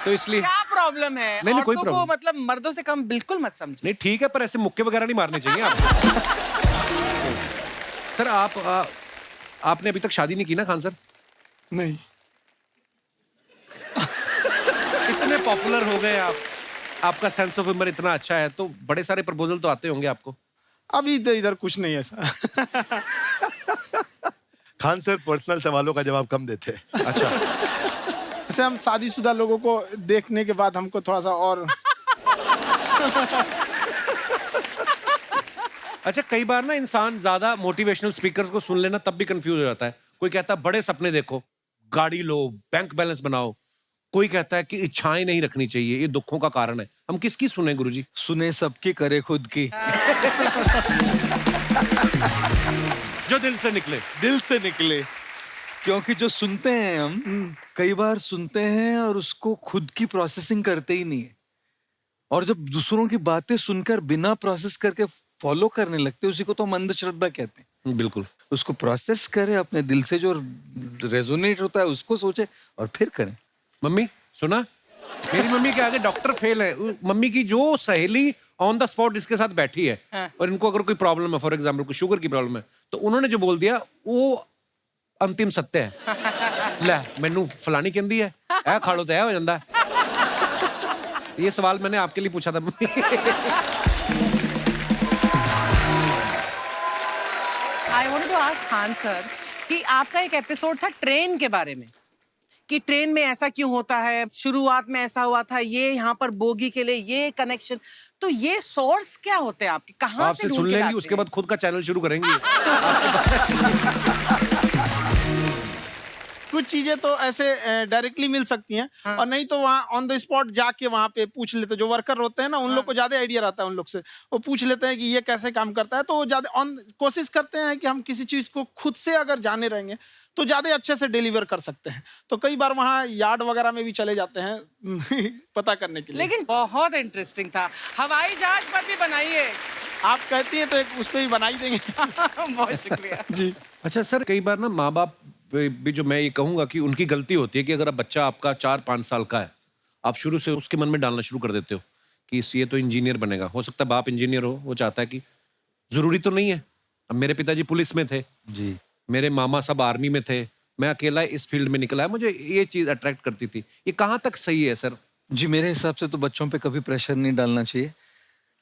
तो इसलिए। क्या प्रॉब्लम है? नहीं, कोई औरतों को problem। मतलब मर्दों से कम बिल्कुल मत समझो। नहीं ठीक है, पर ऐसे मुक्के वगैरह नहीं मारने चाहिए आपको। सर आपने अभी तक शादी नहीं की ना खान सर? नहीं, इतने पॉपुलर हो गए आप, आपका सेंस ऑफ ह्यूमर इतना अच्छा है, तो बड़े सारे प्रपोजल तो आते होंगे आपको। अभी तो इधर कुछ नहीं है ऐसा। खान सर पर्सनल सवालों का जवाब कम देते हैं। अच्छा, जैसे हम शादीशुदा लोगों को देखने के बाद हमको थोड़ा सा और अच्छा कई बार ना इंसान ज्यादा मोटिवेशनल स्पीकर्स को सुन लेना तब भी कंफ्यूज हो जाता है। कोई कहता है बड़े सपने देखो, गाड़ी लो, बैंक बैलेंस बनाओ। कोई कहता है कि इच्छाएं नहीं रखनी चाहिए, ये दुखों का कारण है। हम किसकी सुने गुरुजी? सुने सबकी, करे खुद की। जो दिल से निकले। दिल से निकले। क्योंकि जो सुनते हैं हम कई बार सुनते हैं और उसको खुद की प्रोसेसिंग करते ही नहीं है, और जब दूसरों की बातें सुनकर बिना प्रोसेस करके फॉलो करने लगते हैं, उसी को तो हम अंधश्रद्धा कहते हैं। बिल्कुल। उसको प्रोसेस करें, अपने दिल से जो रेजोनेट होता है उसको सोचे और फिर करें। मम्मी सुना, मेरी मम्मी के आगे डॉक्टर फेल है। मम्मी की जो सहेली ऑन द स्पॉट इसके साथ बैठी है, और इनको अगर कोई प्रॉब्लम है, फॉर एग्जाम्पल कोई शुगर की प्रॉब्लम है, तो उन्होंने जो बोल दिया वो अंतिम सत्य है। ले मैनू फलानी कहती है ऐ खा लो तो ऐ हो जाता है। ये सवाल मैंने आपके लिए पूछा था mummy. I wanted to ask Khan sir कि आपका एक एपिसोड था ट्रेन के बारे में, कि ट्रेन में ऐसा क्यों होता है, शुरुआत में ऐसा हुआ था, ये यहाँ पर बोगी के लिए ये कनेक्शन, तो ये सोर्स क्या होते हैं आपके, कहाँ से आपसे ढूंढ सुन के लेंगी, लाते उसके हैं? बाद खुद का चैनल शुरू करेंगी। कुछ चीजें तो ऐसे डायरेक्टली मिल सकती हैं, और नहीं तो वहाँ ऑन द स्पॉट जाके वहाँ पे पूछ लेते, जो वर्कर होते हैं ना, उन लोग को ज्यादा आइडिया रहता है, उन लोग से वो पूछ लेते हैं कि ये कैसे काम करता है, तो ज्यादा कोशिश करते हैं कि हम किसी चीज को खुद से अगर जाने रहेंगे तो ज्यादा अच्छे से डिलीवर कर सकते हैं। तो कई बार वहाँ यार्ड वगैरह में भी चले जाते हैं पता करने के लिए। लेकिन बहुत इंटरेस्टिंग था। हवाई जहाज पर भी बनाइए। आप कहती हैं तो एक उस पर भी बना ही देंगे। बहुत शुक्रिया जी। अच्छा सर, कई बार ना माँ बाप भी, जो मैं ये कहूंगा कि उनकी गलती होती है कि अगर अब बच्चा आपका 4-5 साल का है, आप शुरू से उसके मन में डालना शुरू कर देते हो कि ये तो इंजीनियर बनेगा। हो सकता है बाप इंजीनियर हो, वो चाहता है कि जरूरी तो नहीं है। अब मेरे पिताजी पुलिस में थे जी, मेरे मामा सब आर्मी में थे, मैं अकेला इस फील्ड में निकला है, मुझे ये चीज अट्रैक्ट करती थी। ये कहाँ तक सही है सर? जी मेरे हिसाब से तो बच्चों पे कभी प्रेशर नहीं डालना चाहिए,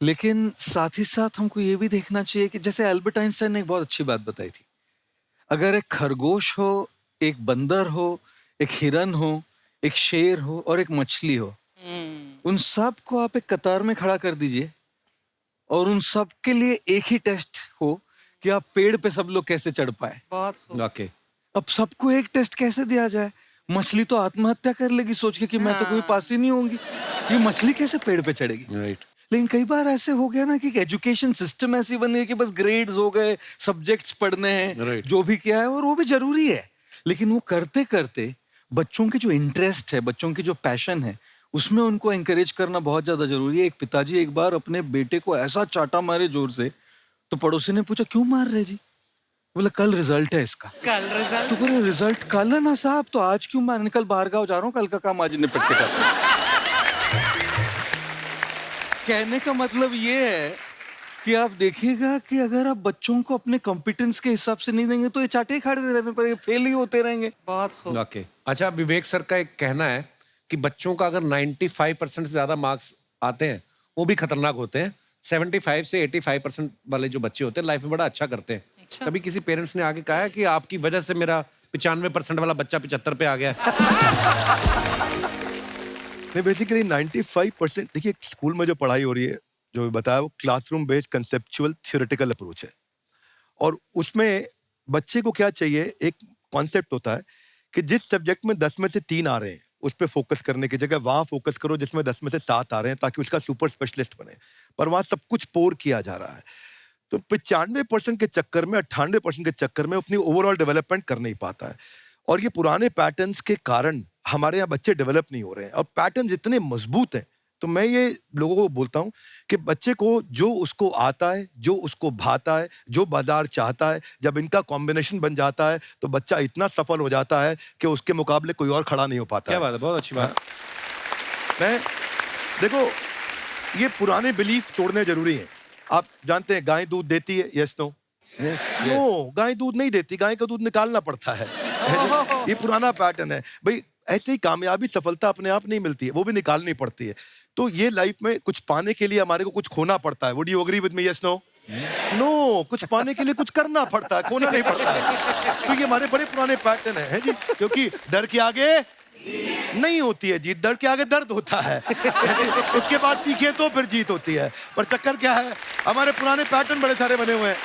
लेकिन साथ ही साथ हमको ये भी देखना चाहिए कि जैसे एल्बर्ट आइंस्टाइन ने एक बहुत अच्छी बात बताई थी, अगर एक खरगोश हो, एक बंदर हो, एक हिरन हो, एक शेर हो और एक मछली हो, उन सब को आप एक कतार में खड़ा कर दीजिए और उन सब के लिए एक ही टेस्ट हो कि आप पेड़ पे सब लोग कैसे चढ़ पाए। बहुत खूब। ओके। अब सबको एक टेस्ट कैसे दिया जाए? मछली तो आत्महत्या कर लेगी सोच के कि मैं तो कोई पास ही नहीं होंगी, ये मछली कैसे पेड़ पे चढ़ेगी? राइट। लेकिन कई बार ऐसे हो गया ना कि एजुकेशन सिस्टम ऐसी बन गई कि बस ग्रेड्स हो गए, सब्जेक्ट्स पढ़ने हैं, Right. जो भी किया है, और वो भी जरूरी है, लेकिन वो करते करते बच्चों के जो इंटरेस्ट है, बच्चों की जो पैशन है, उसमें उनको एंकरेज करना बहुत ज्यादा जरूरी है। एक पिताजी एक बार अपने बेटे को ऐसा चाटा मारे जोर से, तो पड़ोसी ने पूछा क्यों मार रहे जी? बोला कल रिजल्ट है इसका। कल रिजल्ट? तो बोले रिजल्ट कल है ना साहब, तो आज क्यों मारने? कल बाहर गाँव जा रहा हूँ, कल का काम आज निपट के जाता हूं। कहने का मतलब ये है कि आप देखिएगा कि अगर आप बच्चों को अपने कॉम्पिटेंस के हिसाब से नहीं देंगे तो ये चाटे खाते रहने पर फेल ही होते रहेंगे। बहुत खूब। ओके। अच्छा, विवेक सर का एक कहना है कि बच्चों का अगर 95% से ज्यादा मार्क्स आते हैं वो भी खतरनाक होते हैं। 75 से 85% वाले जो बच्चे होते हैं लाइफ में बड़ा अच्छा करते हैं। अच्छा। कभी किसी पेरेंट्स ने आगे कहा है कि आपकी वजह से मेरा 95% वाला बच्चा 75 पे आ गया? नहीं, बेसिकली 95% देखिए स्कूल में जो पढ़ाई हो रही है, जो बताया, वो classroom based conceptual theoretical approach है। और उसमें बच्चे को क्या चाहिए, एक कॉन्सेप्ट होता है कि जिस सब्जेक्ट में 10 में से 3 आ रहे हैं उस पर फोकस करने की जगह वहां फोकस करो जिसमें 10 में से 7 आ रहे हैं, ताकि उसका सुपर स्पेशलिस्ट बने। पर वहां सब कुछ पोर किया जा रहा है। तो 95% के चक्कर में, 98% के चक्कर में अपनी ओवरऑल डेवलपमेंट कर नहीं पाता है। और ये पुराने पैटर्न्स के कारण हमारे यहाँ बच्चे डेवलप नहीं हो रहे हैं। और पैटर्न्स इतने मजबूत हैं, तो मैं ये लोगों को बोलता हूँ कि बच्चे को जो उसको आता है, जो उसको भाता है, जो बाजार चाहता है, जब इनका कॉम्बिनेशन बन जाता है तो बच्चा इतना सफल हो जाता है कि उसके मुकाबले कोई और खड़ा नहीं हो पाता। क्या बात है, बहुत अच्छी बात। मैं देखो, ये पुराने बिलीफ तोड़ने जरूरी हैं। आप जानते हैं गाय दूध देती है, यस नो? नो, गाय दूध नहीं देती, गाय का दूध निकालना पड़ता है। ये पुराना पैटर्न है भाई। ऐसे ही कामयाबी, सफलता अपने आप नहीं मिलती है, वो भी निकालनी पड़ती है। तो ये लाइफ में कुछ पाने के लिए हमारे को कुछ खोना पड़ता है। Would you agree with me, yes no? No, कुछ पाने के लिए कुछ करना पड़ता है, खोना नहीं पड़ता है। तो ये हमारे बड़े पुराने पैटर्न है जी, क्योंकि डर के आगे नहीं होती है जीत, डर के आगे दर्द होता है। उसके बाद सीखे तो फिर जीत होती है। पर चक्कर क्या है, हमारे पुराने पैटर्न बड़े सारे बने हुए हैं।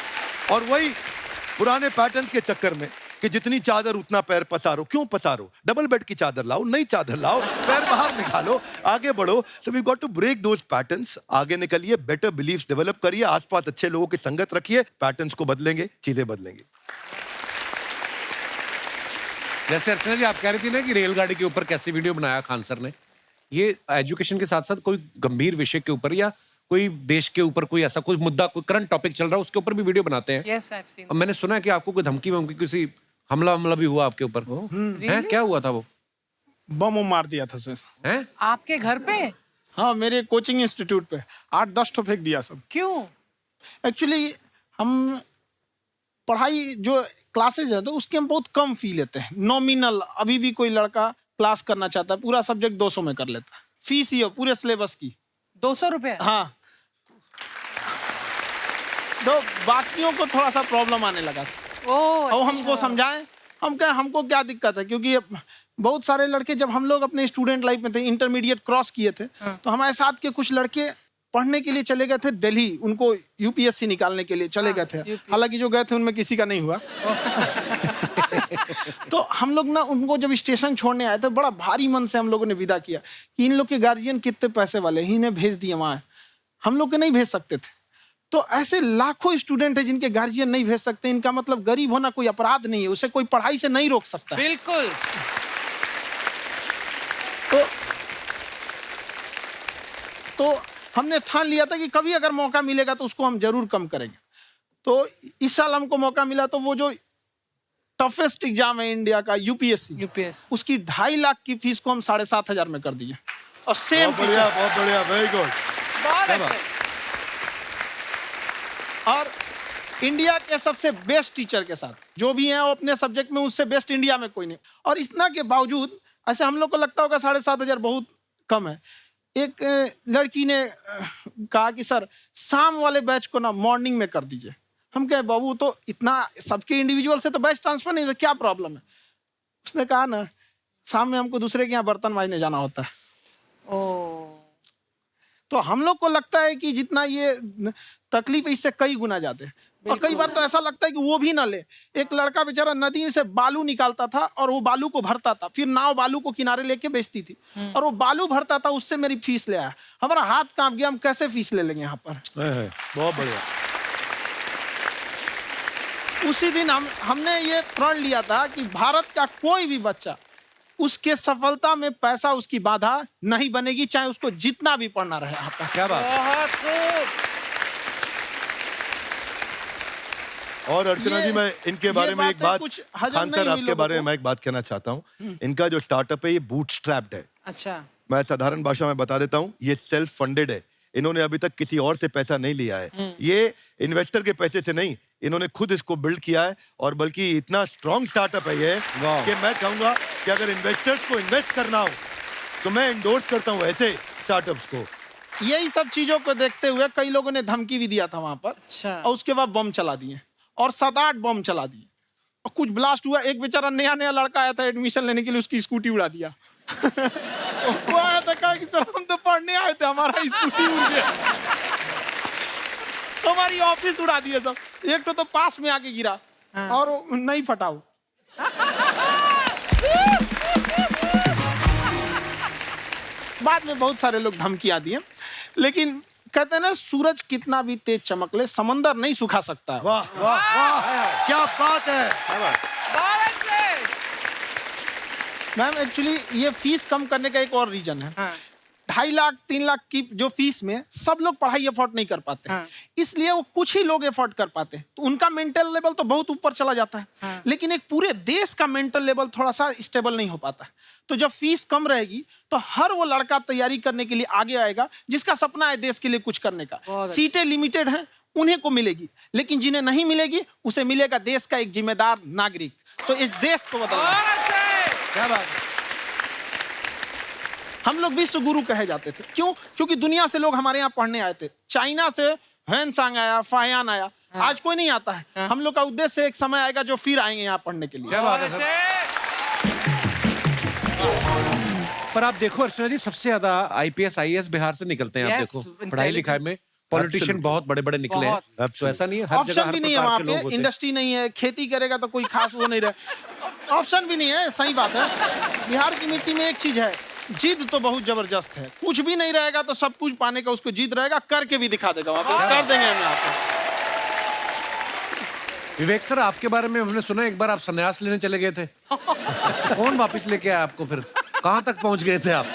और वही पुराने पैटर्न के चक्कर में कि जितनी चादर उतना पैर पसारो। क्यों पसारो? डबल बेड की चादर लाओ, नई चादर लाओ, पैर बाहर निकालो, आगे बढ़ो। So we got to break those patterns. आगे निकलिए, बेटर बिलीफ्स डेवलप करिए, आसपास अच्छे लोगों की संगत रखिए, पैटर्न्स को बदलेंगे, चीजें बदलेंगी। जैसे अर्चना जी आप कह रही थी ना कि रेलगाड़ी के ऊपर कैसे वीडियो बनाया खान सर ने, ये एजुकेशन के साथ साथ कोई गंभीर विषय के ऊपर या कोई देश के ऊपर कोई ऐसा कोई मुद्दा, कोई करंट टॉपिक चल रहा है, उसके ऊपर भी वीडियो बनाते हैं। Yes, I've seen. और मैंने सुना है कि आपको कोई धमकी वमकी, किसी हमला भी हुआ आपके ऊपर है? क्या हुआ था वो? बम मार दिया था सर। हैं? आपके घर पे? हाँ, मेरे कोचिंग इंस्टीट्यूट पे 8-10 ठो फेंक दिया सब। क्यों? एक्चुअली हम पढ़ाई जो क्लासेज है तो उसके हम बहुत कम फी लेते हैं, नॉमिनल। अभी भी कोई लड़का क्लास करना चाहता है, पूरा सब्जेक्ट 200 में कर लेता है, फीस ही हो पूरे सिलेबस की 200 रुपए? हाँ। तो बाकियों को थोड़ा सा प्रॉब्लम आने लगा ओह, और हमको समझाएं, हम कहें हमको क्या दिक्कत है, क्योंकि बहुत सारे लड़के, जब हम लोग अपने स्टूडेंट लाइफ में थे, इंटरमीडिएट क्रॉस किए थे, तो हमारे साथ के कुछ लड़के पढ़ने के लिए चले गए थे दिल्ली, उनको यूपीएससी निकालने के लिए चले गए थे। हालांकि जो गए थे उनमें किसी का नहीं हुआ। तो हम लोग ना उनको जब स्टेशन छोड़ने आए तो बड़ा भारी मन से हम लोगों ने विदा किया कि इन लोग के गार्जियन कितने पैसे वाले, इन्हें भेज दिए वहाँ, हम लोग के नहीं भेज सकते थे। तो ऐसे लाखों स्टूडेंट है जिनके गार्जियन नहीं भेज सकते। इनका मतलब गरीब होना कोई अपराध नहीं है, उसे कोई पढ़ाई से नहीं रोक सकता। बिल्कुल। तो हमने ठान लिया था कि कभी अगर मौका मिलेगा तो उसको हम जरूर कम करेंगे। तो इस साल हमको मौका मिला, तो वो जो टफेस्ट एग्जाम है इंडिया का, यूपीएससी, उसकी 2.5 लाख की फीस को हम 7,500 में कर दिए। और सेम बहुत बढ़िया, वेरी गुड। बहुत अच्छे। और इंडिया के सबसे बेस्ट टीचर के साथ जो भी हैं वो अपने सब्जेक्ट में उससे बेस्ट इंडिया में कोई नहीं। और इतना के बावजूद ऐसे हम लोग को लगता होगा 7,500 बहुत कम है। एक लड़की ने कहा कि सर शाम वाले बैच को ना मॉर्निंग में कर दीजिए। हम कहे बाबू तो इतना सबके इंडिविजुअल से तो बैच ट्रांसफर नहीं, तो क्या प्रॉब्लम है? उसने कहा ना शाम में हमको दूसरे के यहाँ बर्तन मांजने जाना होता है। तो हम लोग को लगता है कि जितना ये तकलीफ इससे कई गुना जाते हैं। और कई बार तो ऐसा लगता है कि वो भी ना ले। एक लड़का बेचारा नदी से बालू निकालता था और वो बालू को भरता था, फिर नाव बालू को किनारे लेके बेचती थी, और वो बालू भरता था, उससे मेरी फीस ले आया। हमारा हाथ कांप गया, हम कैसे फीस ले लेंगे यहाँ पर। बहुत बढ़िया। उसी दिन हमने ये प्रण लिया था कि भारत का कोई भी बच्चा, उसके सफलता में पैसा उसकी बाधा नहीं बनेगी, चाहे उसको जितना भी पढ़ना रहे यहाँ पर। क्या बात। बहुत खूब। और अर्चना जी, मैं इनके बारे में एक बात, खान सर आपके बारे में मैं एक बात कहना चाहता हूँ। इनका जो स्टार्टअप है ये बूटस्ट्रैप्ड है। अच्छा। मैं साधारण भाषा में बता देता हूँ, ये सेल्फ फंडेड है। इन्होंने अभी तक किसी और से पैसा नहीं लिया है। ये इन्वेस्टर के पैसे से नहीं, इन्होंने खुद इसको बिल्ड किया है। और बल्कि इतना स्ट्रॉन्ग स्टार्टअप है ये कि मैं कहूंगा कि अगर इन्वेस्टर्स को इन्वेस्ट करना हो तो मैं इंडोर्स करता हूँ ऐसे स्टार्टअप्स को। यही सब चीजों को देखते हुए कई लोगों ने धमकी भी दिया था वहां पर। अच्छा। और उसके बाद बम चला दिए। और 7-8 बम चला दिए और कुछ ब्लास्ट हुआ। एक बेचारा नया नया लड़का आया था एडमिशन लेने के लिए, उसकी स्कूटी उड़ा दिया। वो आया था, कहा कि सर हम तो पढ़ने आए थे, हमारा स्कूटी उड़ गया। हमारी ऑफिस उड़ा दिए सब। एक तो पास में आके गिरा और नहीं फटा वो। बाद में बहुत सारे लोग धमकियां दिए, लेकिन कहते हैं ना, सूरज कितना भी तेज चमक ले, समंदर नहीं सुखा सकता है। वाह वाह वाह, क्या बात है। मैम एक्चुअली ये फीस कम करने का एक और रीजन है। 2.5 लाख 3 लाख की जो फीस में सब लोग पढ़ाई अफोर्ड नहीं कर पाते, इसलिए वो कुछ ही लोग अफोर्ड कर पाते हैं, तो उनका मेंटल लेवल तो बहुत ऊपर चला जाता है। लेकिन एक पूरे देश का मेंटल लेवल थोड़ा सा स्टेबल नहीं हो पाता। तो जब फीस कम रहेगी तो हर वो लड़का तैयारी करने के लिए आगे आएगा जिसका सपना है देश के लिए कुछ करने का। सीटें लिमिटेड हैं, उन्हें को मिलेगी, लेकिन जिन्हें नहीं मिलेगी उसे मिलेगा देश का एक जिम्मेदार नागरिक। तो इस देश को बदलना। क्या बात है। हम लोग विश्व गुरु कहे जाते थे, क्यों? क्योंकि दुनिया से लोग हमारे यहाँ पढ़ने आए थे। चाइना से ह्वेनसांग आया, फायान आया, आज कोई नहीं आता है। हम लोग का उद्देश्य एक समय आएगा जो फिर आएंगे यहाँ पढ़ने के लिए। क्या बात है। पर आप देखो अर्चना जी, सबसे ज्यादा IPS IAS बिहार से निकलते हैं। आप देखो पढ़ाई लिखाई में पॉलिटिशियन बहुत बड़े बड़े निकले हैं। तो ऐसा नहीं है, हर जगह ऑप्शन भी नहीं है वहाँ पे, इंडस्ट्री नहीं है, खेती करेगा तो कोई खास वो नहीं रहे, ऑप्शन भी नहीं है। सही बात है। बिहार की मिट्टी में एक चीज है, जिद तो बहुत जबरदस्त है। कुछ भी नहीं रहेगा तो सब कुछ पाने का उसको जिद रहेगा, करके भी दिखा देगा वहाँ पे, कर देंगे हम आपको। विवेक सर, आपके बारे में हमने सुना एक बार आप संन्यास लेने चले गए थे। कौन वापस लेके आया आपको? फिर कहाँ तक पहुंच गए थे आप?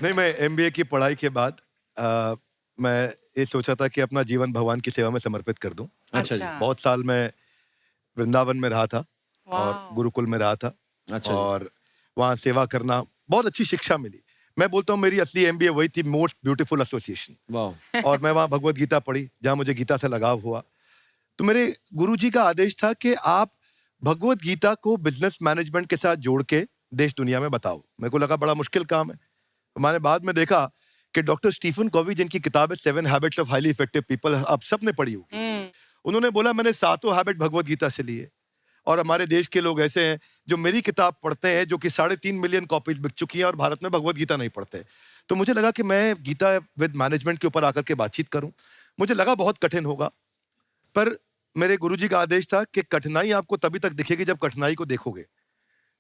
नहीं, मैं MBA की पढ़ाई के बाद मैं ये सोचा था कि अपना जीवन भगवान की सेवा में समर्पित कर दूं। अच्छा जी। बहुत साल मैं वृंदावन में रहा था और गुरुकुल में रहा था। अच्छा। और वहाँ सेवा करना, बहुत अच्छी शिक्षा मिली। मैं बोलता हूँ मेरी असली MBA वही थी, मोस्ट ब्यूटीफुल एसोसिएशन। वाह। और मैं वहाँ भगवत गीता पढ़ी, जहाँ मुझे गीता से लगाव हुआ। तो मेरे गुरुजी का आदेश था कि आप भगवत गीता को बिजनेस मैनेजमेंट के साथ जोड़ के देश दुनिया में बताओ। मेरे को लगा बड़ा मुश्किल काम है। मैंने बाद में देखा कि डॉक्टर स्टीफन कॉवी, जिनकी किताब है 7 habits of highly effective people, आप सबने पढ़ी होगी, उन्होंने बोला मैंने 7 हैबिट भगवत गीता से लिए। और हमारे देश के लोग ऐसे हैं जो मेरी किताब पढ़ते हैं, जो कि 3.5 मिलियन कॉपीज बिक चुकी हैं, और भारत में भगवत गीता नहीं पढ़ते। तो मुझे लगा कि मैं गीता विद मैनेजमेंट के ऊपर आकर के बातचीत करूं। मुझे लगा बहुत कठिन होगा, पर मेरे गुरुजी का आदेश था कि कठिनाई आपको तभी तक दिखेगी जब कठिनाई को देखोगे।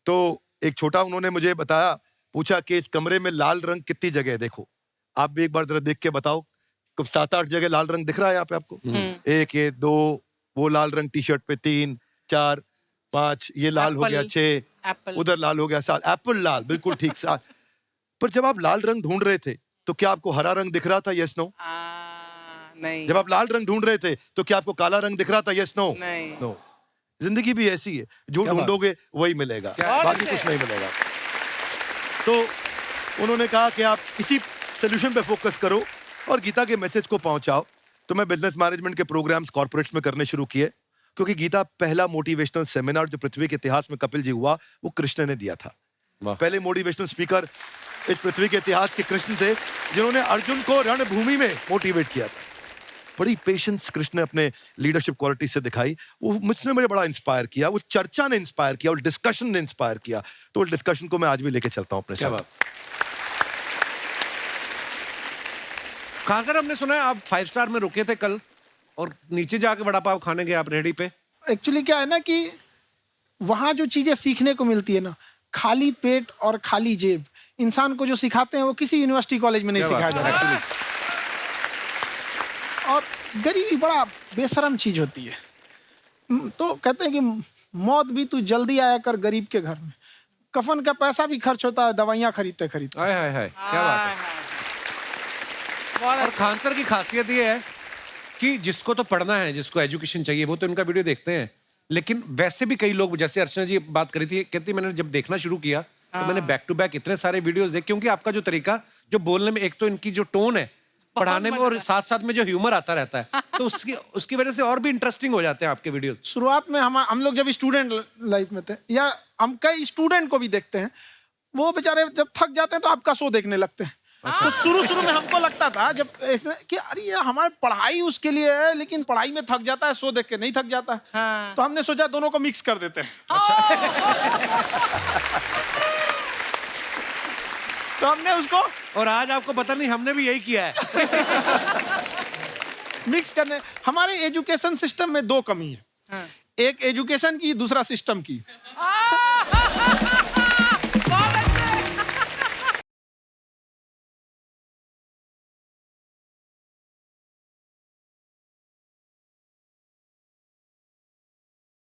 तो एक छोटा उन्होंने मुझे बताया, पूछा कि इस कमरे में लाल रंग कितनी जगह है, देखो आप भी एक बार जरा देख के बताओ। 7-8 जगह लाल रंग दिख रहा है यहाँ पे आपको? 1 ये 2, वो लाल रंग टी शर्ट पे 3 4 5, ये लाल हो गया 6, उधर लाल हो गया 7, एप्पल लाल, बिल्कुल ठीक 7। पर जब आप लाल रंग ढूंढ रहे थे तो क्या आपको हरा रंग दिख रहा था? Yes no? नहीं। जब आप लाल रंग ढूंढ रहे थे तो क्या आपको काला रंग दिख रहा था? Yes no? नहीं। नो। जिंदगी भी ऐसी है, जो ढूंढोगे वही मिलेगा, बाकी कुछ नहीं मिलेगा। तो उन्होंने कहा कि आप इसी सोल्यूशन पे फोकस करो और गीता के मैसेज को पहुंचाओ। तो मैं बिजनेस मैनेजमेंट के प्रोग्राम्स कॉर्पोरेट्स में करने शुरू किए, क्योंकि गीता पहला मोटिवेशनल सेमिनार जो पृथ्वी के इतिहास में कपिल जी हुआ, वो कृष्ण ने दिया था। पहले मोटिवेशनल स्पीकर इस पृथ्वी के इतिहास के कृष्ण थे, जिन्होंने अर्जुन को रणभूमि में मोटिवेट किया था। बड़ी पेशेंस कृष्ण ने अपने लीडरशिप क्वालिटी से दिखाई। वो मुझसे मुझे बड़ा इंस्पायर किया, वो चर्चा ने इंस्पायर किया, वो डिस्कशन ने इंस्पायर किया। तो उस डिस्कशन को मैं आज भी लेके चलता हूँ अपने साथ। कहाँ सर, हमने सुना है आप 5 स्टार में रुके थे कल और नीचे जाके वड़ा पाव खाने गए आप रेहड़ी पे। एक्चुअली क्या है ना कि वहाँ जो चीजें सीखने को मिलती है ना, खाली पेट और खाली जेब इंसान को जो सिखाते हैं वो किसी यूनिवर्सिटी कॉलेज में नहीं सिखाया जाता। और गरीबी बड़ा बेशरम चीज होती है। तो कहते हैं कि मौत भी तू जल्दी आया कर गरीब के घर में। कफन का पैसा भी खर्च होता है दवाइयाँ खरीदते खरीदते। हाय हाय हाय, क्या बात है। और खान सर की खासियत ये है कि जिसको तो पढ़ना है, जिसको एजुकेशन चाहिए, वो तो इनका वीडियो देखते हैं। लेकिन वैसे भी कई लोग, जैसे अर्चना जी बात करी थी, कहती मैंने जब देखना शुरू किया तो मैंने बैक टू बैक इतने सारे वीडियोस देखे, क्योंकि आपका जो तरीका जो बोलने में, एक तो इनकी जो टोन है पढ़ाने में, और साथ साथ में जो ह्यूमर आता रहता है, तो उसकी वजह से और भी इंटरेस्टिंग हो जाते हैं आपके वीडियो। शुरुआत में हम लोग जब स्टूडेंट लाइफ में थे, या हम कई स्टूडेंट को भी देखते हैं, वो बेचारे जब थक जाते हैं तो आपका शो देखने लगते हैं। तो शुरू में हमको लगता था जब कि अरे ये हमारी पढ़ाई उसके लिए है, लेकिन पढ़ाई में थक जाता है, शो देख के नहीं थक जाता है। हाँ। तो हमने सोचा दोनों को मिक्स कर देते हैं। तो हमने उसको और आज आपको पता नहीं हमने भी यही किया है। मिक्स करने। हमारे एजुकेशन सिस्टम में दो कमी है, हाँ। एक एजुकेशन की, दूसरा सिस्टम की।